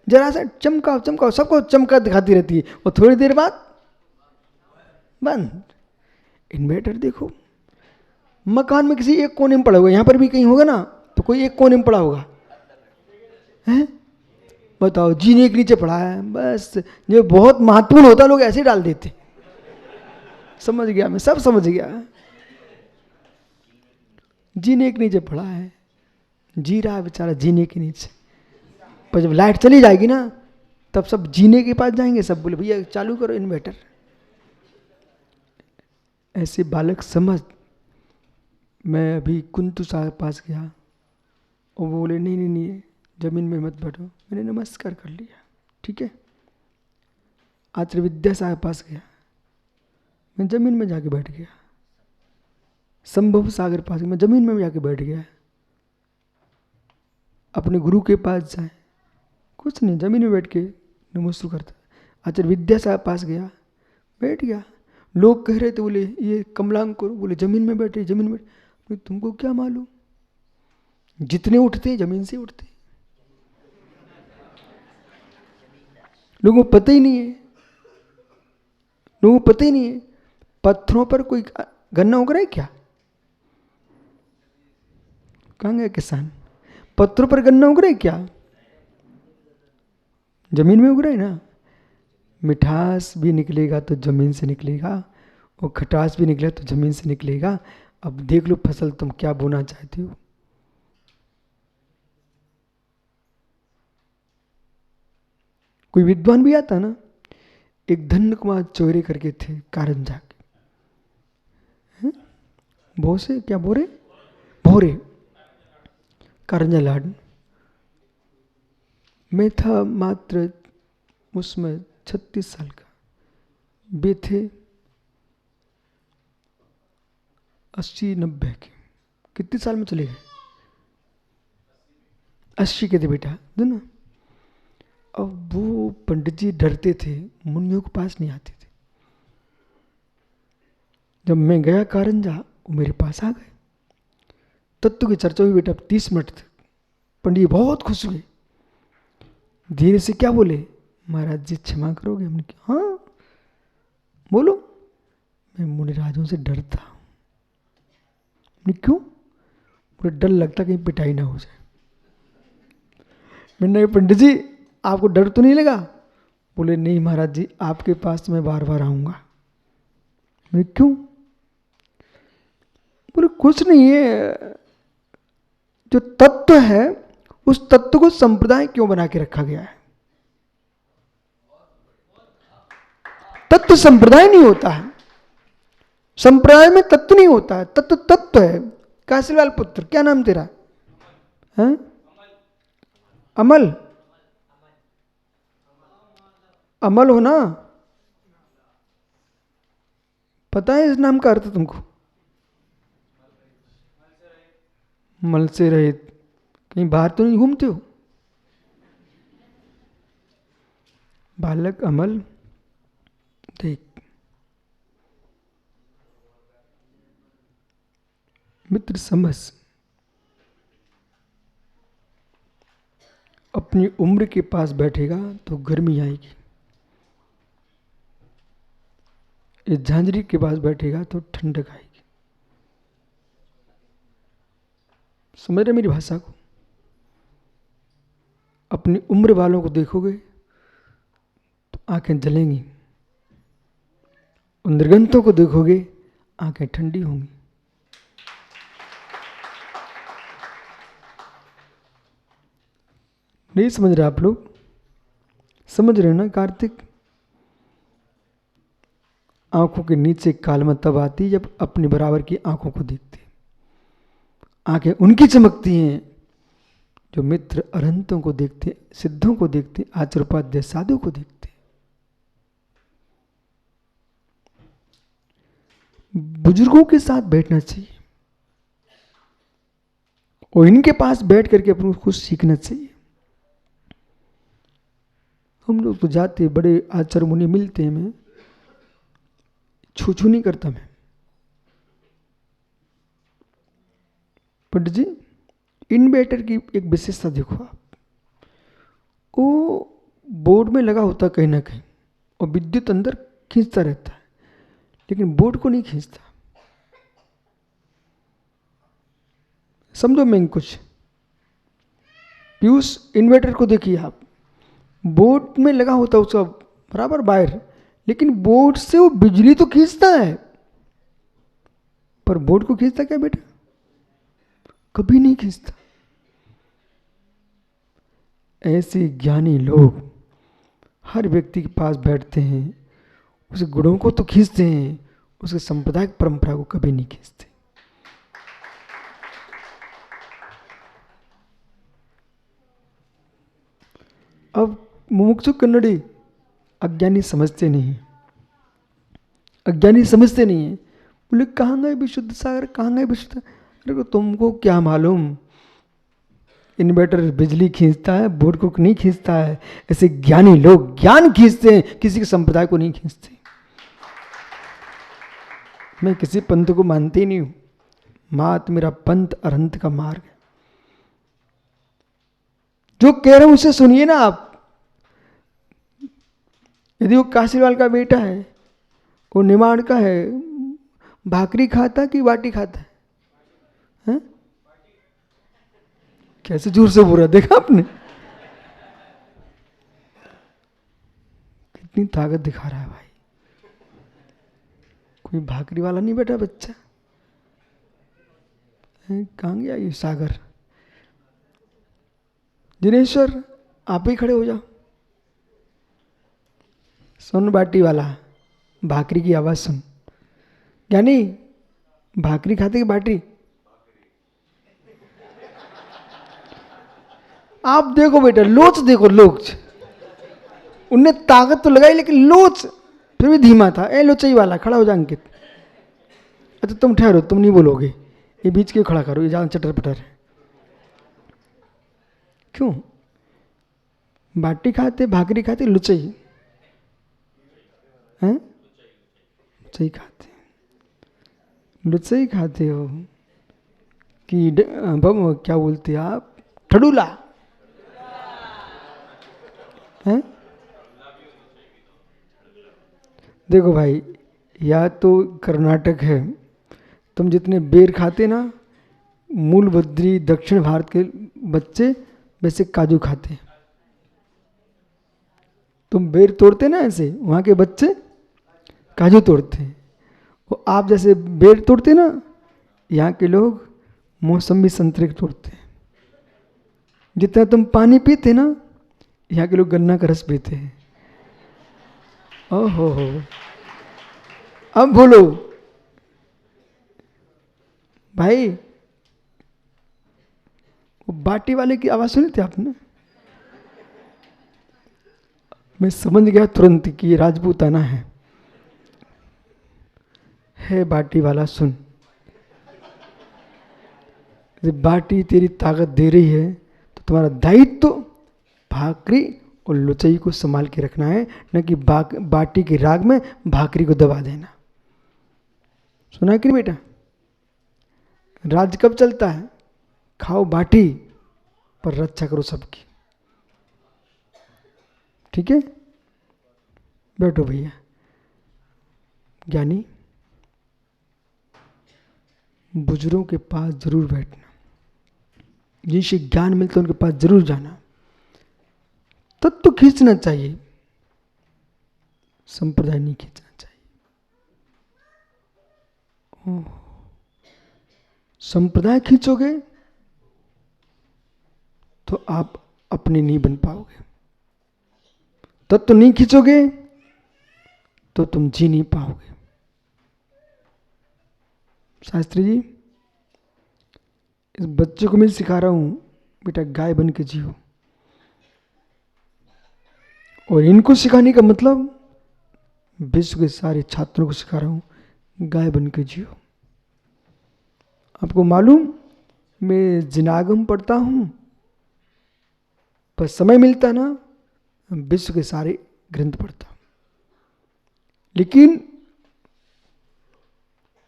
जरा सा चमकाओ चमकाओ, सबको चमका दिखाती रहती है और थोड़ी देर बाद बंद। इन्वर्टर देखो, मकान में किसी एक कोने में पड़ा होगा, यहां पर भी कहीं होगा ना, तो कोई एक कोने में पड़ा होगा, हैं? बताओ, जीने के नीचे पड़ा है। बस जो बहुत महत्वपूर्ण होता लोग ऐसे डाल देते। समझ गया मैं, सब समझ गया। जीने के नीचे पड़ा है, जी रहा है बेचारा जीने के नीचे। पर जब लाइट चली जाएगी ना, तब सब जीने के पास जाएंगे, सब बोले भैया चालू करो इन्वर्टर। ऐसे बालक समझ। मैं अभी कुंतु साहब पास गया और वो बोले नहीं नहीं नहीं, जमीन में मत बैठो। मैंने नमस्कार कर लिया, ठीक है। आचार्य विद्या साहब पास गया, मैं जमीन में जाके बैठ गया। संभव सागर पास गया, मैं जमीन में जाके बैठ गया। अपने गुरु के पास जाए, कुछ नहीं, जमीन में बैठ के नमस्कार करता। आचार्य विद्या साहब पास गया, बैठ गया। लोग कह रहे थे, बोले ये कमलांग करो, बोले जमीन में बैठे, जमीन में। तुमको क्या मालूम, जितने उठते जमीन से उठते। लोगों को पता ही नहीं है, लोगों को पता ही नहीं है। पत्थरों पर कोई गन्ना उग रहा है क्या? कहाँ गए किसान? पत्थरों पर गन्ना उग रहा है क्या? जमीन में उग रहा है ना। मिठास भी निकलेगा तो जमीन से निकलेगा, और खटास भी निकलेगा तो जमीन से निकलेगा। अब देख लो फसल तुम क्या बोना चाहते हो। कोई विद्वान भी आता ना, एक धन्य कुमार चौरे करके थे कारंजा के, भोसे क्या बोरे भोरे, कारंजा लाड मैं था मात्र उसमें 36 साल का। वे थे 80-90 के। कितने साल में चले गए? 80 के थे बेटा, ना। अब वो पंडित जी डरते थे, मुनियों के पास नहीं आते थे। जब मैं गया कारंजा, वो मेरे पास आ गए। तत्व की चर्चा हुई बेटा 30 मिनट तक। पंडित जी बहुत खुश हुए, धीरे से क्या बोले, महाराज जी क्षमा करोगे? हमने कहा हाँ बोलो। मैं मुनिराजों से डरता हूँ। क्यों? मुझे डर लगता कहीं पिटाई ना हो जाए। मैंने पंडित जी आपको डर तो नहीं लगा? बोले नहीं महाराज जी, आपके पास मैं बार बार आऊंगा। बोले क्यों? बोले कुछ नहीं है, जो तत्व है उस तत्व को संप्रदाय क्यों बना के रखा गया है? तत्व संप्रदाय नहीं होता है, संप्रदाय में तत्व नहीं होता है, तत्व तत्व है। काशीलाल पुत्र, क्या नाम तेरा है? अमल, अमल हो ना? पता है इस नाम का अर्थ तुमको? मल से रहित। कहीं बाहर तो नहीं घूमते हो? बालक अमल, देख मित्र समझ, अपनी उम्र के पास बैठेगा तो गर्मी आएगी, इस झांझरी के पास बैठेगा तो ठंडक आएगी। समझ रहे मेरी भाषा को? अपनी उम्र वालों को देखोगे तो आंखें जलेंगी, उन निर्गंतों को देखोगे आंखें ठंडी होंगी। नहीं समझ रहे आप लोग? समझ रहे ना कार्तिक? आंखों के नीचे कालमा तब आती जब अपने बराबर की आंखों को देखते। आंखें उनकी चमकती हैं जो मित्र अरहंतों को देखते, सिद्धों को देखते, आचार्योपाध्याय साधु को देखते। बुजुर्गों के साथ बैठना चाहिए और इनके पास बैठ करके अपन को कुछ सीखना चाहिए। हम लोग तो जाते, बड़े आचार्य मुनि मिलते हैं, मैं छू छू नहीं करता मैं। पंडित जी, इन्वर्टर की एक विशेषता देखो आप, वो बोर्ड में लगा होता कहीं ना कहीं और विद्युत अंदर खींचता रहता है, लेकिन बोर्ड को नहीं खींचता। समझो मैं कुछ, पीयूष इन्वर्टर को देखिए आप, बोर्ड में लगा होता उसका बराबर वायर, लेकिन बोर्ड से वो बिजली तो खींचता है, पर बोर्ड को खींचता क्या बेटा? कभी नहीं खींचता। ऐसे ज्ञानी लोग हर व्यक्ति के पास बैठते हैं, उसके गुणों को तो खींचते हैं, उसके सांप्रदायिक परंपरा को कभी नहीं खींचते। अब मुमुक्षु कन्नड़ी अज्ञानी समझते नहीं है, अज्ञानी समझते नहीं है। बोले कहाँ गए विशुद्ध सागर, कहाँ गए विशुद्ध? अरे तुमको क्या मालूम, इन्वर्टर बिजली खींचता है, बोर्ड को नहीं खींचता है। ऐसे ज्ञानी लोग ज्ञान खींचते हैं, किसी के संप्रदाय को नहीं खींचते। मैं किसी पंथ को मानती नहीं हूं, मात मेरा पंथ अरहंत का मार्ग है। जो कह रहे हैं उसे सुनिए ना आप। यदि वो काशीलाल का बेटा है, वो निमाड़ का है, भाकरी खाता कि बाटी खाता है? कैसे जोर से बोल रहा, देखा आपने? कितनी ताकत दिखा रहा है भाई। कोई भाकरी वाला नहीं बेटा बच्चा। कहाँ गया ये सागर? दिनेश्वर आप ही खड़े हो जाओ। सुन बाटी वाला, भाकरी की आवाज सुन। ज्ञानी, भाकरी खाते कि बाटी? आप देखो बेटा, लोच देखो, लोच। उनने ताकत तो लगाई लेकिन लोच फिर भी धीमा था। ए लोचई वाला खड़ा हो जा अंकित। अच्छा तुम ठहरो, तुम नहीं बोलोगे, ये बीच के खड़ा करो, ये ज्यादा चटर पटर है। क्यों? बाटी खाते, भाकरी खाते, लुचई हैं? लुचई खाते, लुचई खाते हो कि क्या बोलते आप, ठडूला हैं? देखो भाई, या तो कर्नाटक है, तुम जितने बेर खाते ना, मूल बद्री दक्षिण भारत के बच्चे वैसे काजू खाते हैं। तुम बेर तोड़ते ना ऐसे, वहाँ के बच्चे काजू तोड़ते हैं। वो आप जैसे बेर तोड़ते ना, यहाँ के लोग मौसमी संतरे तोड़ते हैं। जितना तुम पानी पीते ना, यहाँ के लोग गन्ना का रस पीते हैं। ओहो हो, अब बोलो भाई, वो बाटी वाले की आवाज सुनी थी आपने? मैं समझ गया तुरंत कि ये राजपूताना है बाटी वाला, सुन, जब बाटी तेरी ताकत दे रही है तो तुम्हारा दायित्व तो भाकरी और लुचई को संभाल के रखना है, न कि बाटी के राग में भाकरी को दबा देना। सुना कि बेटा, राज कब चलता है? खाओ बाटी पर रक्षा करो सबकी। ठीक है, बैठो भैया। ज्ञानी, बुजुर्गों के पास जरूर बैठना, जिनसे ज्ञान मिलता है उनके पास जरूर जाना। तत्व तो खींचना चाहिए, संप्रदाय नहीं खींचना चाहिए। संप्रदाय खींचोगे तो आप अपने नहीं बन पाओगे, तत्व नहीं खींचोगे तो तुम जी नहीं पाओगे। शास्त्री जी, इस बच्चे को मैं सिखा रहा हूं, बेटा गाय बन के जियो। और इनको सिखाने का मतलब विश्व के सारे छात्रों को सिखा रहा हूं, गाय बन के जियो। आपको मालूम, मैं जिनागम पढ़ता हूं, पर समय मिलता ना विश्व के सारे ग्रंथ पढ़ता हूं, लेकिन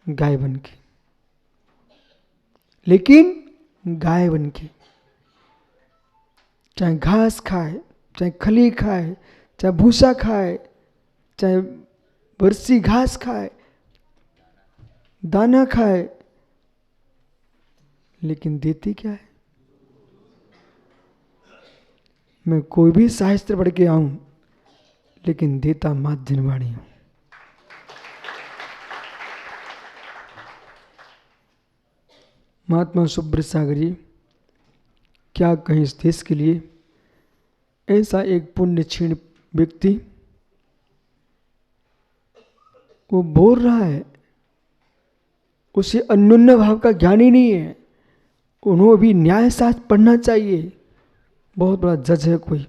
गाय बन के, चाहे घास खाए, चाहे खली खाए, चाहे भूसा खाए, चाहे बरसी घास खाए, दाना खाए, लेकिन देती क्या है? मैं कोई भी साहित्य पढ़ के आऊं, लेकिन देता मात जिनवाणी हूं। महात्मा सुब्रत सागर जी क्या कहें इस देश के लिए। ऐसा एक पुण्य क्षीण व्यक्ति, वो बोल रहा है, उसे अन्योन्य भाव का ज्ञान ही नहीं है। उन्होंने भी न्याय शास्त्र पढ़ना चाहिए। बहुत बड़ा जज है कोई,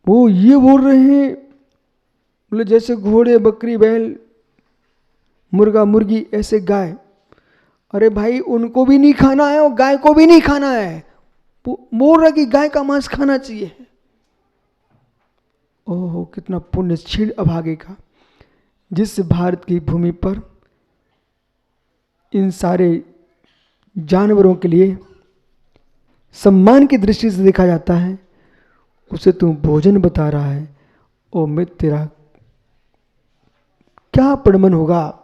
वो ये बोल रहे हैं, बोले जैसे घोड़े, बकरी, बैल, मुर्गा, मुर्गी, ऐसे गाय। अरे भाई, उनको भी नहीं खाना है और गाय को भी नहीं खाना है। बोल रहा कि गाय का मांस खाना चाहिए। ओहो, कितना पुण्य क्षीण अभागे का, जिस भारत की भूमि पर इन सारे जानवरों के लिए सम्मान की दृष्टि से देखा जाता है, उसे तू भोजन बता रहा है। ओ मैं तेरा क्या प्रमाण होगा?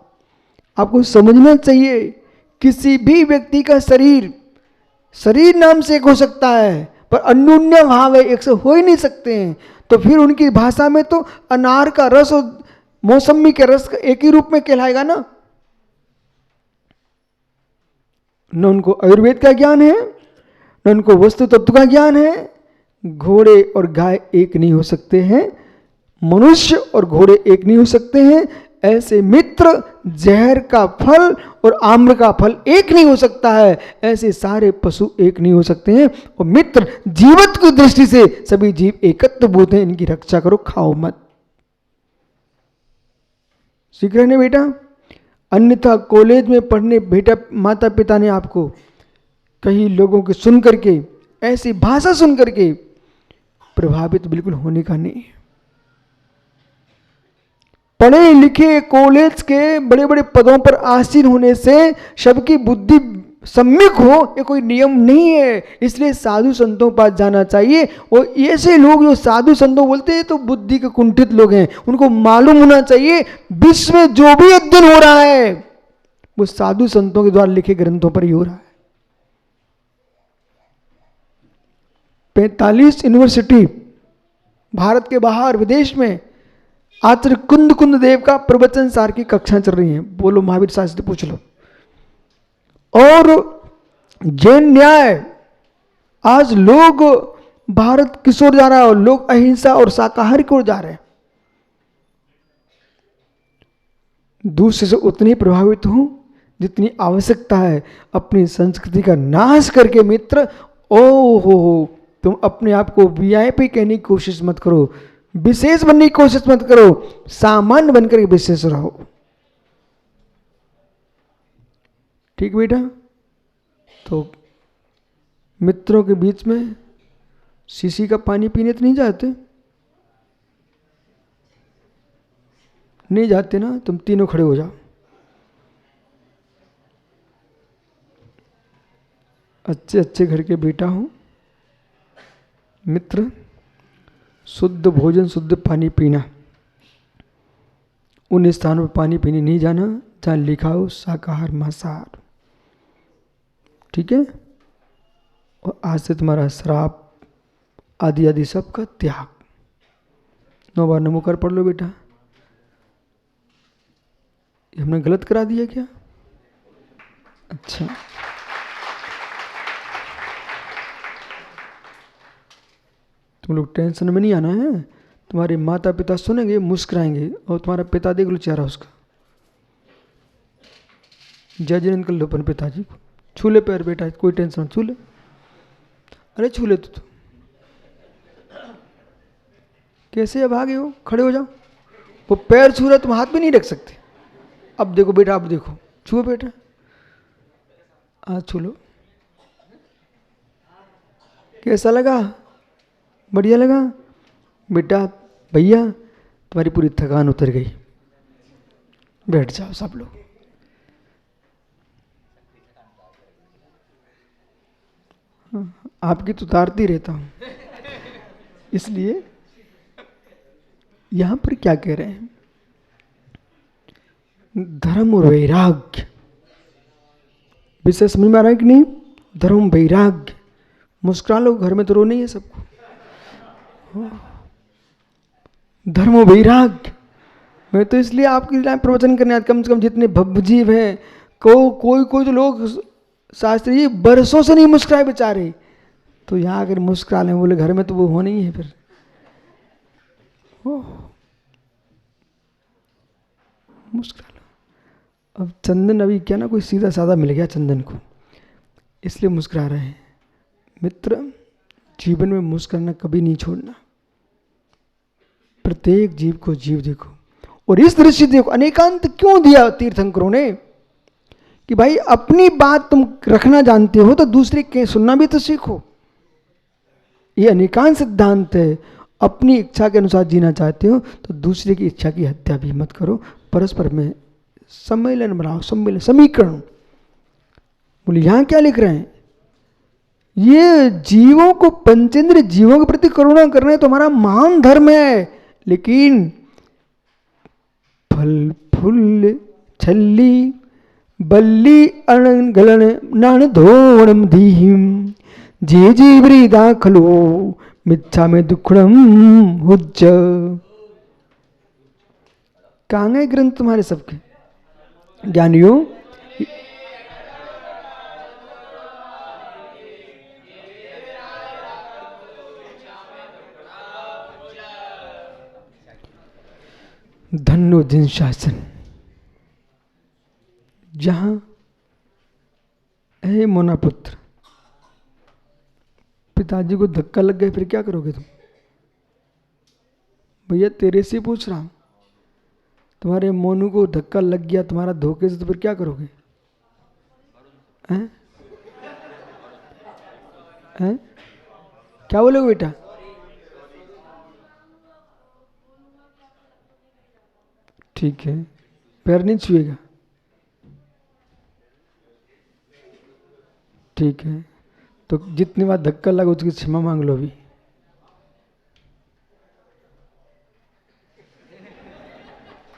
आपको समझना चाहिए, किसी भी व्यक्ति का शरीर नाम से एक हो सकता है, पर अन्योन्य भाव है एक से हो ही नहीं सकते हैं। तो फिर उनकी भाषा में तो अनार का रस और मौसमी के रस का एक ही रूप में कहलाएगा ना। न उनको आयुर्वेद का ज्ञान है, न उनको वस्तु तत्व का ज्ञान है। घोड़े और गाय एक नहीं हो सकते हैं, मनुष्य और घोड़े एक नहीं हो सकते हैं। ऐसे मित्र, जहर का फल और आम्र का फल एक नहीं हो सकता है। ऐसे सारे पशु एक नहीं हो सकते हैं। और मित्र, जीवत की दृष्टि से सभी जीव एकत्र भूत हैं, इनकी रक्षा करो, खाओ मत। सीख रहे ना बेटा? अन्यथा कॉलेज में पढ़ने बेटा माता पिता ने आपको कई लोगों के सुन करके, ऐसी भाषा सुन करके प्रभावित बिल्कुल होने का नहीं है। पढ़े लिखे कॉलेज के बड़े बड़े पदों पर आसीन होने से सबकी बुद्धि सम्यक हो, ये कोई नियम नहीं है। इसलिए साधु संतों के पास जाना चाहिए। और ऐसे लोग जो साधु संतों बोलते हैं तो बुद्धि के कुंठित लोग हैं। उनको मालूम होना चाहिए विश्व में जो भी अध्ययन हो रहा है वो साधु संतों के द्वारा लिखे ग्रंथों पर ही हो रहा है। 45 यूनिवर्सिटी भारत के बाहर विदेश में आचार्य कुंद कुंद देव का प्रवचन सार की कक्षा चल रही है, बोलो महावीर शास्त्री पूछ लो। और जैन न्याय, आज लोग भारत किस ओर जा रहा है, लोग अहिंसा और शाकाहार की ओर जा रहे हैं। दूसरे से उतनी प्रभावित हूं जितनी आवश्यकता है। अपनी संस्कृति का नाश करके मित्र, ओ हो, तुम अपने आप को वीआईपी कहने की कोशिश मत करो, विशेष बनने की कोशिश मत करो, सामान्य बनकर के विशेष रहो। ठीक बेटा? तो मित्रों के बीच में शीशी का पानी पीने तो नहीं जाते? नहीं जाते ना? तुम तीनों खड़े हो जाओ। अच्छे अच्छे घर के बेटा हूं मित्र, शुद्ध भोजन शुद्ध पानी पीना, उन स्थानों पर पानी पीने नहीं जाना जहां लिखा हो शाकाहार मांसाहार। ठीक है? और आज से तुम्हारा श्राप आदि आदि सब का त्याग। 9 बार नमो कर पढ़ लो बेटा। ये हमने गलत करा दिया क्या? अच्छा, तुम लोग टेंशन में नहीं आना है। तुम्हारे माता पिता सुनेंगे, मुस्कुराएंगे, और तुम्हारा पिता देख लो चेहरा उसका, जय जयन कर लो अपने पिताजी को। छू ले पैर बेटा, कोई टेंशन मत, छू ले। अरे छू ले तू। कैसे अभागे हो? खड़े हो जाओ। वो पैर छू रहा, तुम हाथ भी नहीं रख सकते। अब देखो बेटा, अब देखो, छुओ बेटा, आज छू लो। कैसा लगा? बढ़िया लगा बेटा? भैया तुम्हारी पूरी थकान उतर गई, बैठ जाओ सब लोग। आपकी तो उतारती रहता हूं, इसलिए यहां पर क्या कह रहे हैं? धर्म और वैराग्य, विषय समझ में आ रहा है कि नहीं? धर्म वैराग्य। मुस्कुरा लो, घर में तो रो नहीं है सबको। धर्म और वैराग्य। मैं तो इसलिए आपके लिए प्रवचन करने आता, कम से कम जितने भवजीव हैं, कोई कोई तो लोग शास्त्री जी बरसों से नहीं मुस्कुराए बेचारे, तो यहाँ अगर मुस्कुरा लें बोले घर में, तो वो होना ही है फिर। मुस्कुरा लो। अब चंदन अभी क्या ना, कोई सीधा साधा मिल गया चंदन को, इसलिए मुस्कुरा रहे हैं। मित्र, जीवन में मुस्कुराना कभी नहीं छोड़ना। प्रत्येक जीव को जीव देखो, और इस दृष्टि देखो। अनेकांत क्यों दिया तीर्थंकरों ने? कि भाई अपनी बात तुम रखना जानते हो तो दूसरे के सुनना भी तो सीखो। ये अनेकांत सिद्धांत है। अपनी इच्छा के अनुसार जीना चाहते हो तो दूसरे की इच्छा की हत्या भी मत करो। परस्पर में सम्मेलन बनाओ, सम्मेलन, समीकरण। बोले यहां क्या लिख रहे हैं? ये जीवों को, पंचेंद्र जीवों के प्रति करुणा करना तो हमारा महान धर्म है, लेकिन फल फूल छल्ली बल्ली अणगलन नान धोणम धीम जे जीवरी दाखलो मिच्छा में दुखड़म हुज्ज। कहाँ गए ग्रंथ तुम्हारे सबके ज्ञानियों? धन्नो जिन शासन, जहां हे मोना पुत्र, पिताजी को धक्का लग गया, फिर क्या करोगे तुम? भैया तेरे से पूछ रहा हूं, तुम्हारे मोनू को धक्का लग गया तुम्हारा धोखे से, तो फिर क्या करोगे? हैं? हैं? क्या बोलोगे बेटा? ठीक है, पैर नहीं छुएगा? ठीक है, तो जितनी बार धक्का लगा उसकी क्षमा मांग लो अभी।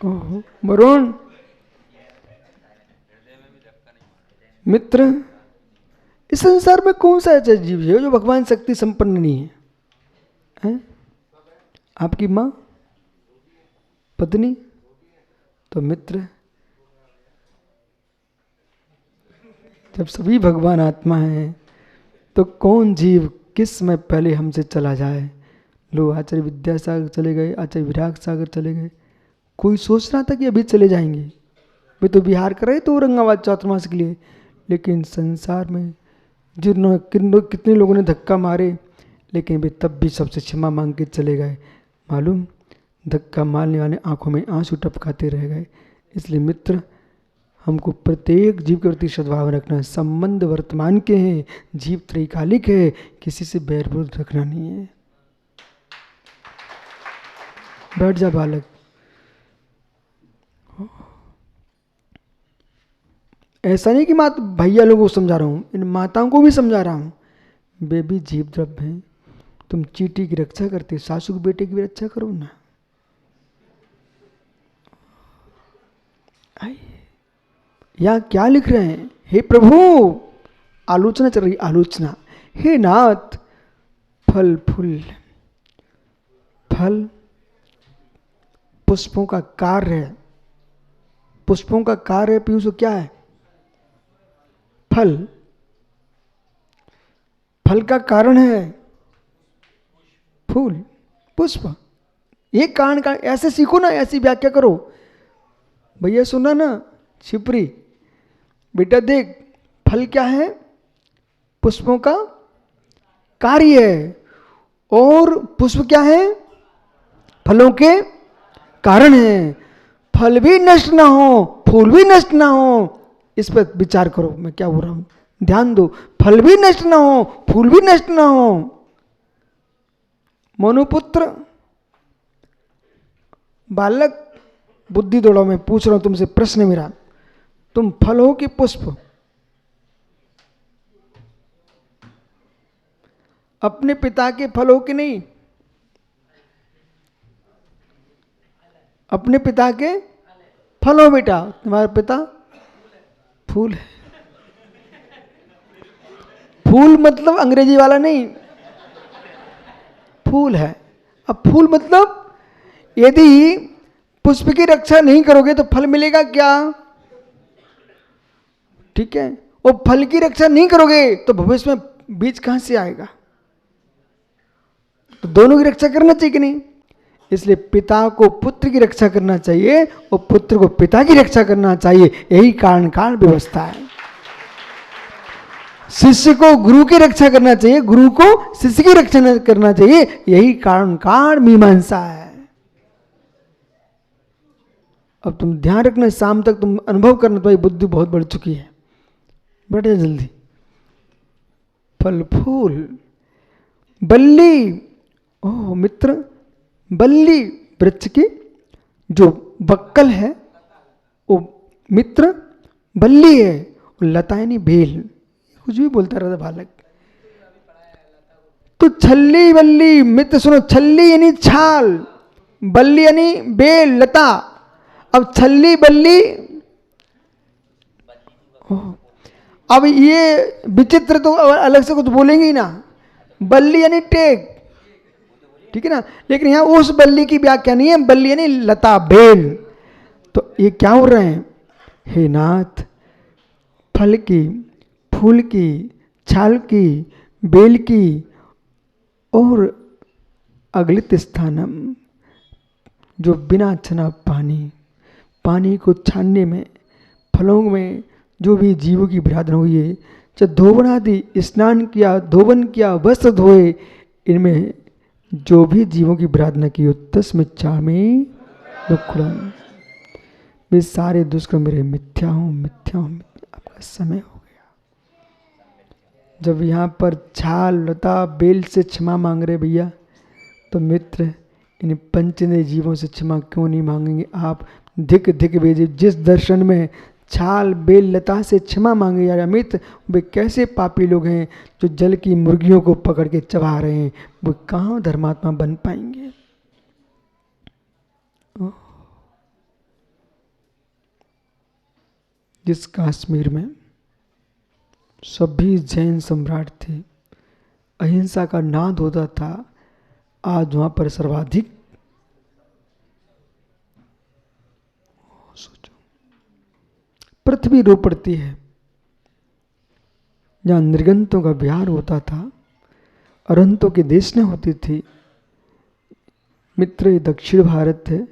ओहो वरुण मित्र, इस संसार में कौन सा ऐसा जीव है जो भगवान शक्ति संपन्न नहीं है? हैं? आपकी माँ, पत्नी तो मित्र। जब सभी भगवान आत्मा हैं तो कौन जीव किस समय पहले हमसे चला जाए। लोग आचार्य विद्यासागर चले गए, आचार्य विराग सागर चले गए, कोई सोच रहा था कि अभी चले जाएंगे, वे तो विहार कर रहे थे औरंगाबाद चातुर्मास के लिए। लेकिन संसार में जिन्होंने कितने लोगों ने धक्का मारे, लेकिन वे तब भी सबसे क्षमा मांग के चले गए। मालूम, धक्का मारने वाले आंखों में आंसू टपकाते रह गए। इसलिए मित्र, हमको प्रत्येक जीव के प्रति सद्भाव रखना है। संबंध वर्तमान के हैं, जीव त्रैकालिक है, किसी से बैर विरोध रखना नहीं है। बैठ जा बालक। ऐसा नहीं कि माता भैया लोगों को समझा रहा हूँ, इन माताओं को भी समझा रहा हूँ। वे भी जीव द्रव्य हैं। तुम चींटी की रक्षा करते, सासू के बेटे की भी रक्षा करो ना। यहाँ क्या लिख रहे हैं? हे प्रभु, आलोचना चल रही, आलोचना। हे नाथ, फल फूल, फल पुष्पों का कार्य है। पुष्पों का कार्य पीयूष क्या है? फल। फल का कारण है फूल, पुष्प। ये कारण का ऐसे सीखो ना, ऐसी व्याख्या करो। भैया सुना ना छिपरी, बेटा देख, फल क्या है? पुष्पों का कार्य है। और पुष्प क्या है? फलों के कारण है। फल भी नष्ट ना हो, फूल भी नष्ट ना हो, इस पर विचार करो। मैं क्या बोल रहा हूं, ध्यान दो। फल भी नष्ट ना हो, फूल भी नष्ट ना हो। मनुपुत्र, बालक, बुद्धि दौड़ाओ। मैं पूछ रहा हूं तुमसे, प्रश्न मेरा, तुम फल हो कि पुष्प? अपने पिता के फल हो कि नहीं? अपने पिता के फल हो बेटा। तुम्हारा पिता फूल है। फूल मतलब अंग्रेजी वाला नहीं, फूल है। अब फूल मतलब यदि पुष्प की रक्षा नहीं करोगे तो फल मिलेगा क्या? ठीक है। और फल की रक्षा नहीं करोगे तो भविष्य में बीज कहां से आएगा? तो दोनों की रक्षा करना चाहिए कि नहीं? इसलिए पिता को पुत्र की रक्षा करना चाहिए और पुत्र को पिता की रक्षा करना चाहिए। यही कारण काल व्यवस्था है। शिष्य को गुरु की रक्षा करना चाहिए, गुरु को शिष्य की रक्षा करना चाहिए। यही कारण काल मीमांसा है। अब तुम ध्यान रखना, शाम तक तुम अनुभव करना, तुम्हारी बुद्धि बहुत बढ़ चुकी है। बैठे जल्दी। फल फूल, बल्ली। ओह मित्र, बल्ली वृक्ष की जो बक्कल है वो मित्र बल्ली है। लता यानी बेल, कुछ भी बोलता रहता बालक। तो छल्ली बल्ली, मित्र सुनो, छल्ली यानी छाल, बल्ली यानी बेल, लता। अब छल्ली बल्ली, अब ये विचित्र तो अलग से कुछ बोलेंगे ही ना। बल्ली यानी टेक, ठीक है ना। लेकिन यहां उस बल्ली की व्याख्या नहीं है, बल्ली यानी लता, बेल। तो ये क्या हो रहे हैं? हे नाथ, फल की, फूल की, छाल की, बेल की और अगलित स्थानम, जो बिना छना पानी, पानी को छानने में, फलों में जो भी जीवों की विराधन हुई है, चाहे धोवन आदि स्नान किया, धोवन किया, वस्त्र धोए, इनमें जो भी जीवों की विराधना की हो, तस्मिच्छामि दुक्कडम, वे सारे दुष्कर्म मेरे मिथ्या हूँ, मिथ्या हूँ। आपका समय हो गया। जब यहाँ पर छाल, लता, बेल से क्षमा मांग रहे भैया, तो मित्र इन पंचेंद्रिय जीवों से क्षमा क्यों नहीं मांगेंगे आप? धिक धिक भेजे, जिस दर्शन में छाल, बेल, लता से क्षमा मांगे यार अमित, वे कैसे पापी लोग हैं जो जल की मुर्गियों को पकड़ के चबा रहे हैं। वो कहाँ धर्मात्मा बन पाएंगे? जिस कश्मीर में सभी जैन सम्राट थे, अहिंसा का नाद होता था, आज वहाँ पर सर्वाधिक पृथ्वी रो पड़ती है। जहाँ निर्गंतों का विहार होता था, अरंतों की देशना होती थी। मित्र, ये दक्षिण भारत है।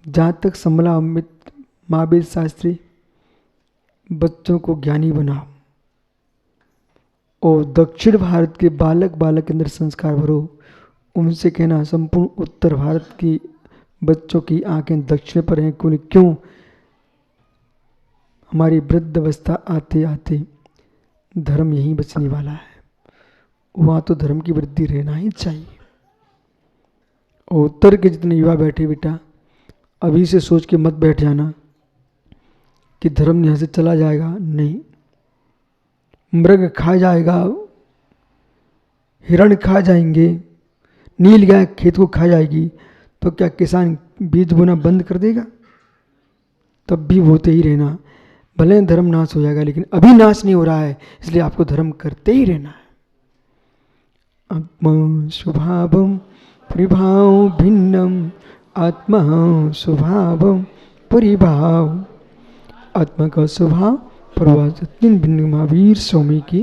जहाँ तक संभला महावीर शास्त्री, बच्चों को ज्ञानी बनाओ और दक्षिण भारत के बालक बालक के अंदर संस्कार भरो। उनसे कहना संपूर्ण उत्तर भारत की बच्चों की आंखें दक्षिण पर हैं। क्यों? हमारी वृद्ध अवस्था आते आते धर्म यहीं बचने वाला है। वहाँ तो धर्म की वृद्धि रहना ही चाहिए। और उत्तर के जितने युवा बैठे बेटा, अभी से सोच के मत बैठ जाना कि धर्म यहाँ से चला जाएगा। नहीं, मृग खा जाएगा, हिरण खा जाएंगे, नील गाय खेत को खा जाएगी, तो क्या किसान बीज बोना बंद कर देगा? तब भी बोते ही रहना। भले धर्म नाश हो जाएगा, लेकिन अभी नाश नहीं हो रहा है, इसलिए आपको धर्म करते ही रहना है। आत्मा स्वभावम परिभाव भिन्नम, आत्मा स्वभावम परिभाव। आत्मा का स्वभाव परवाह भिन्न। महावीर स्वामी की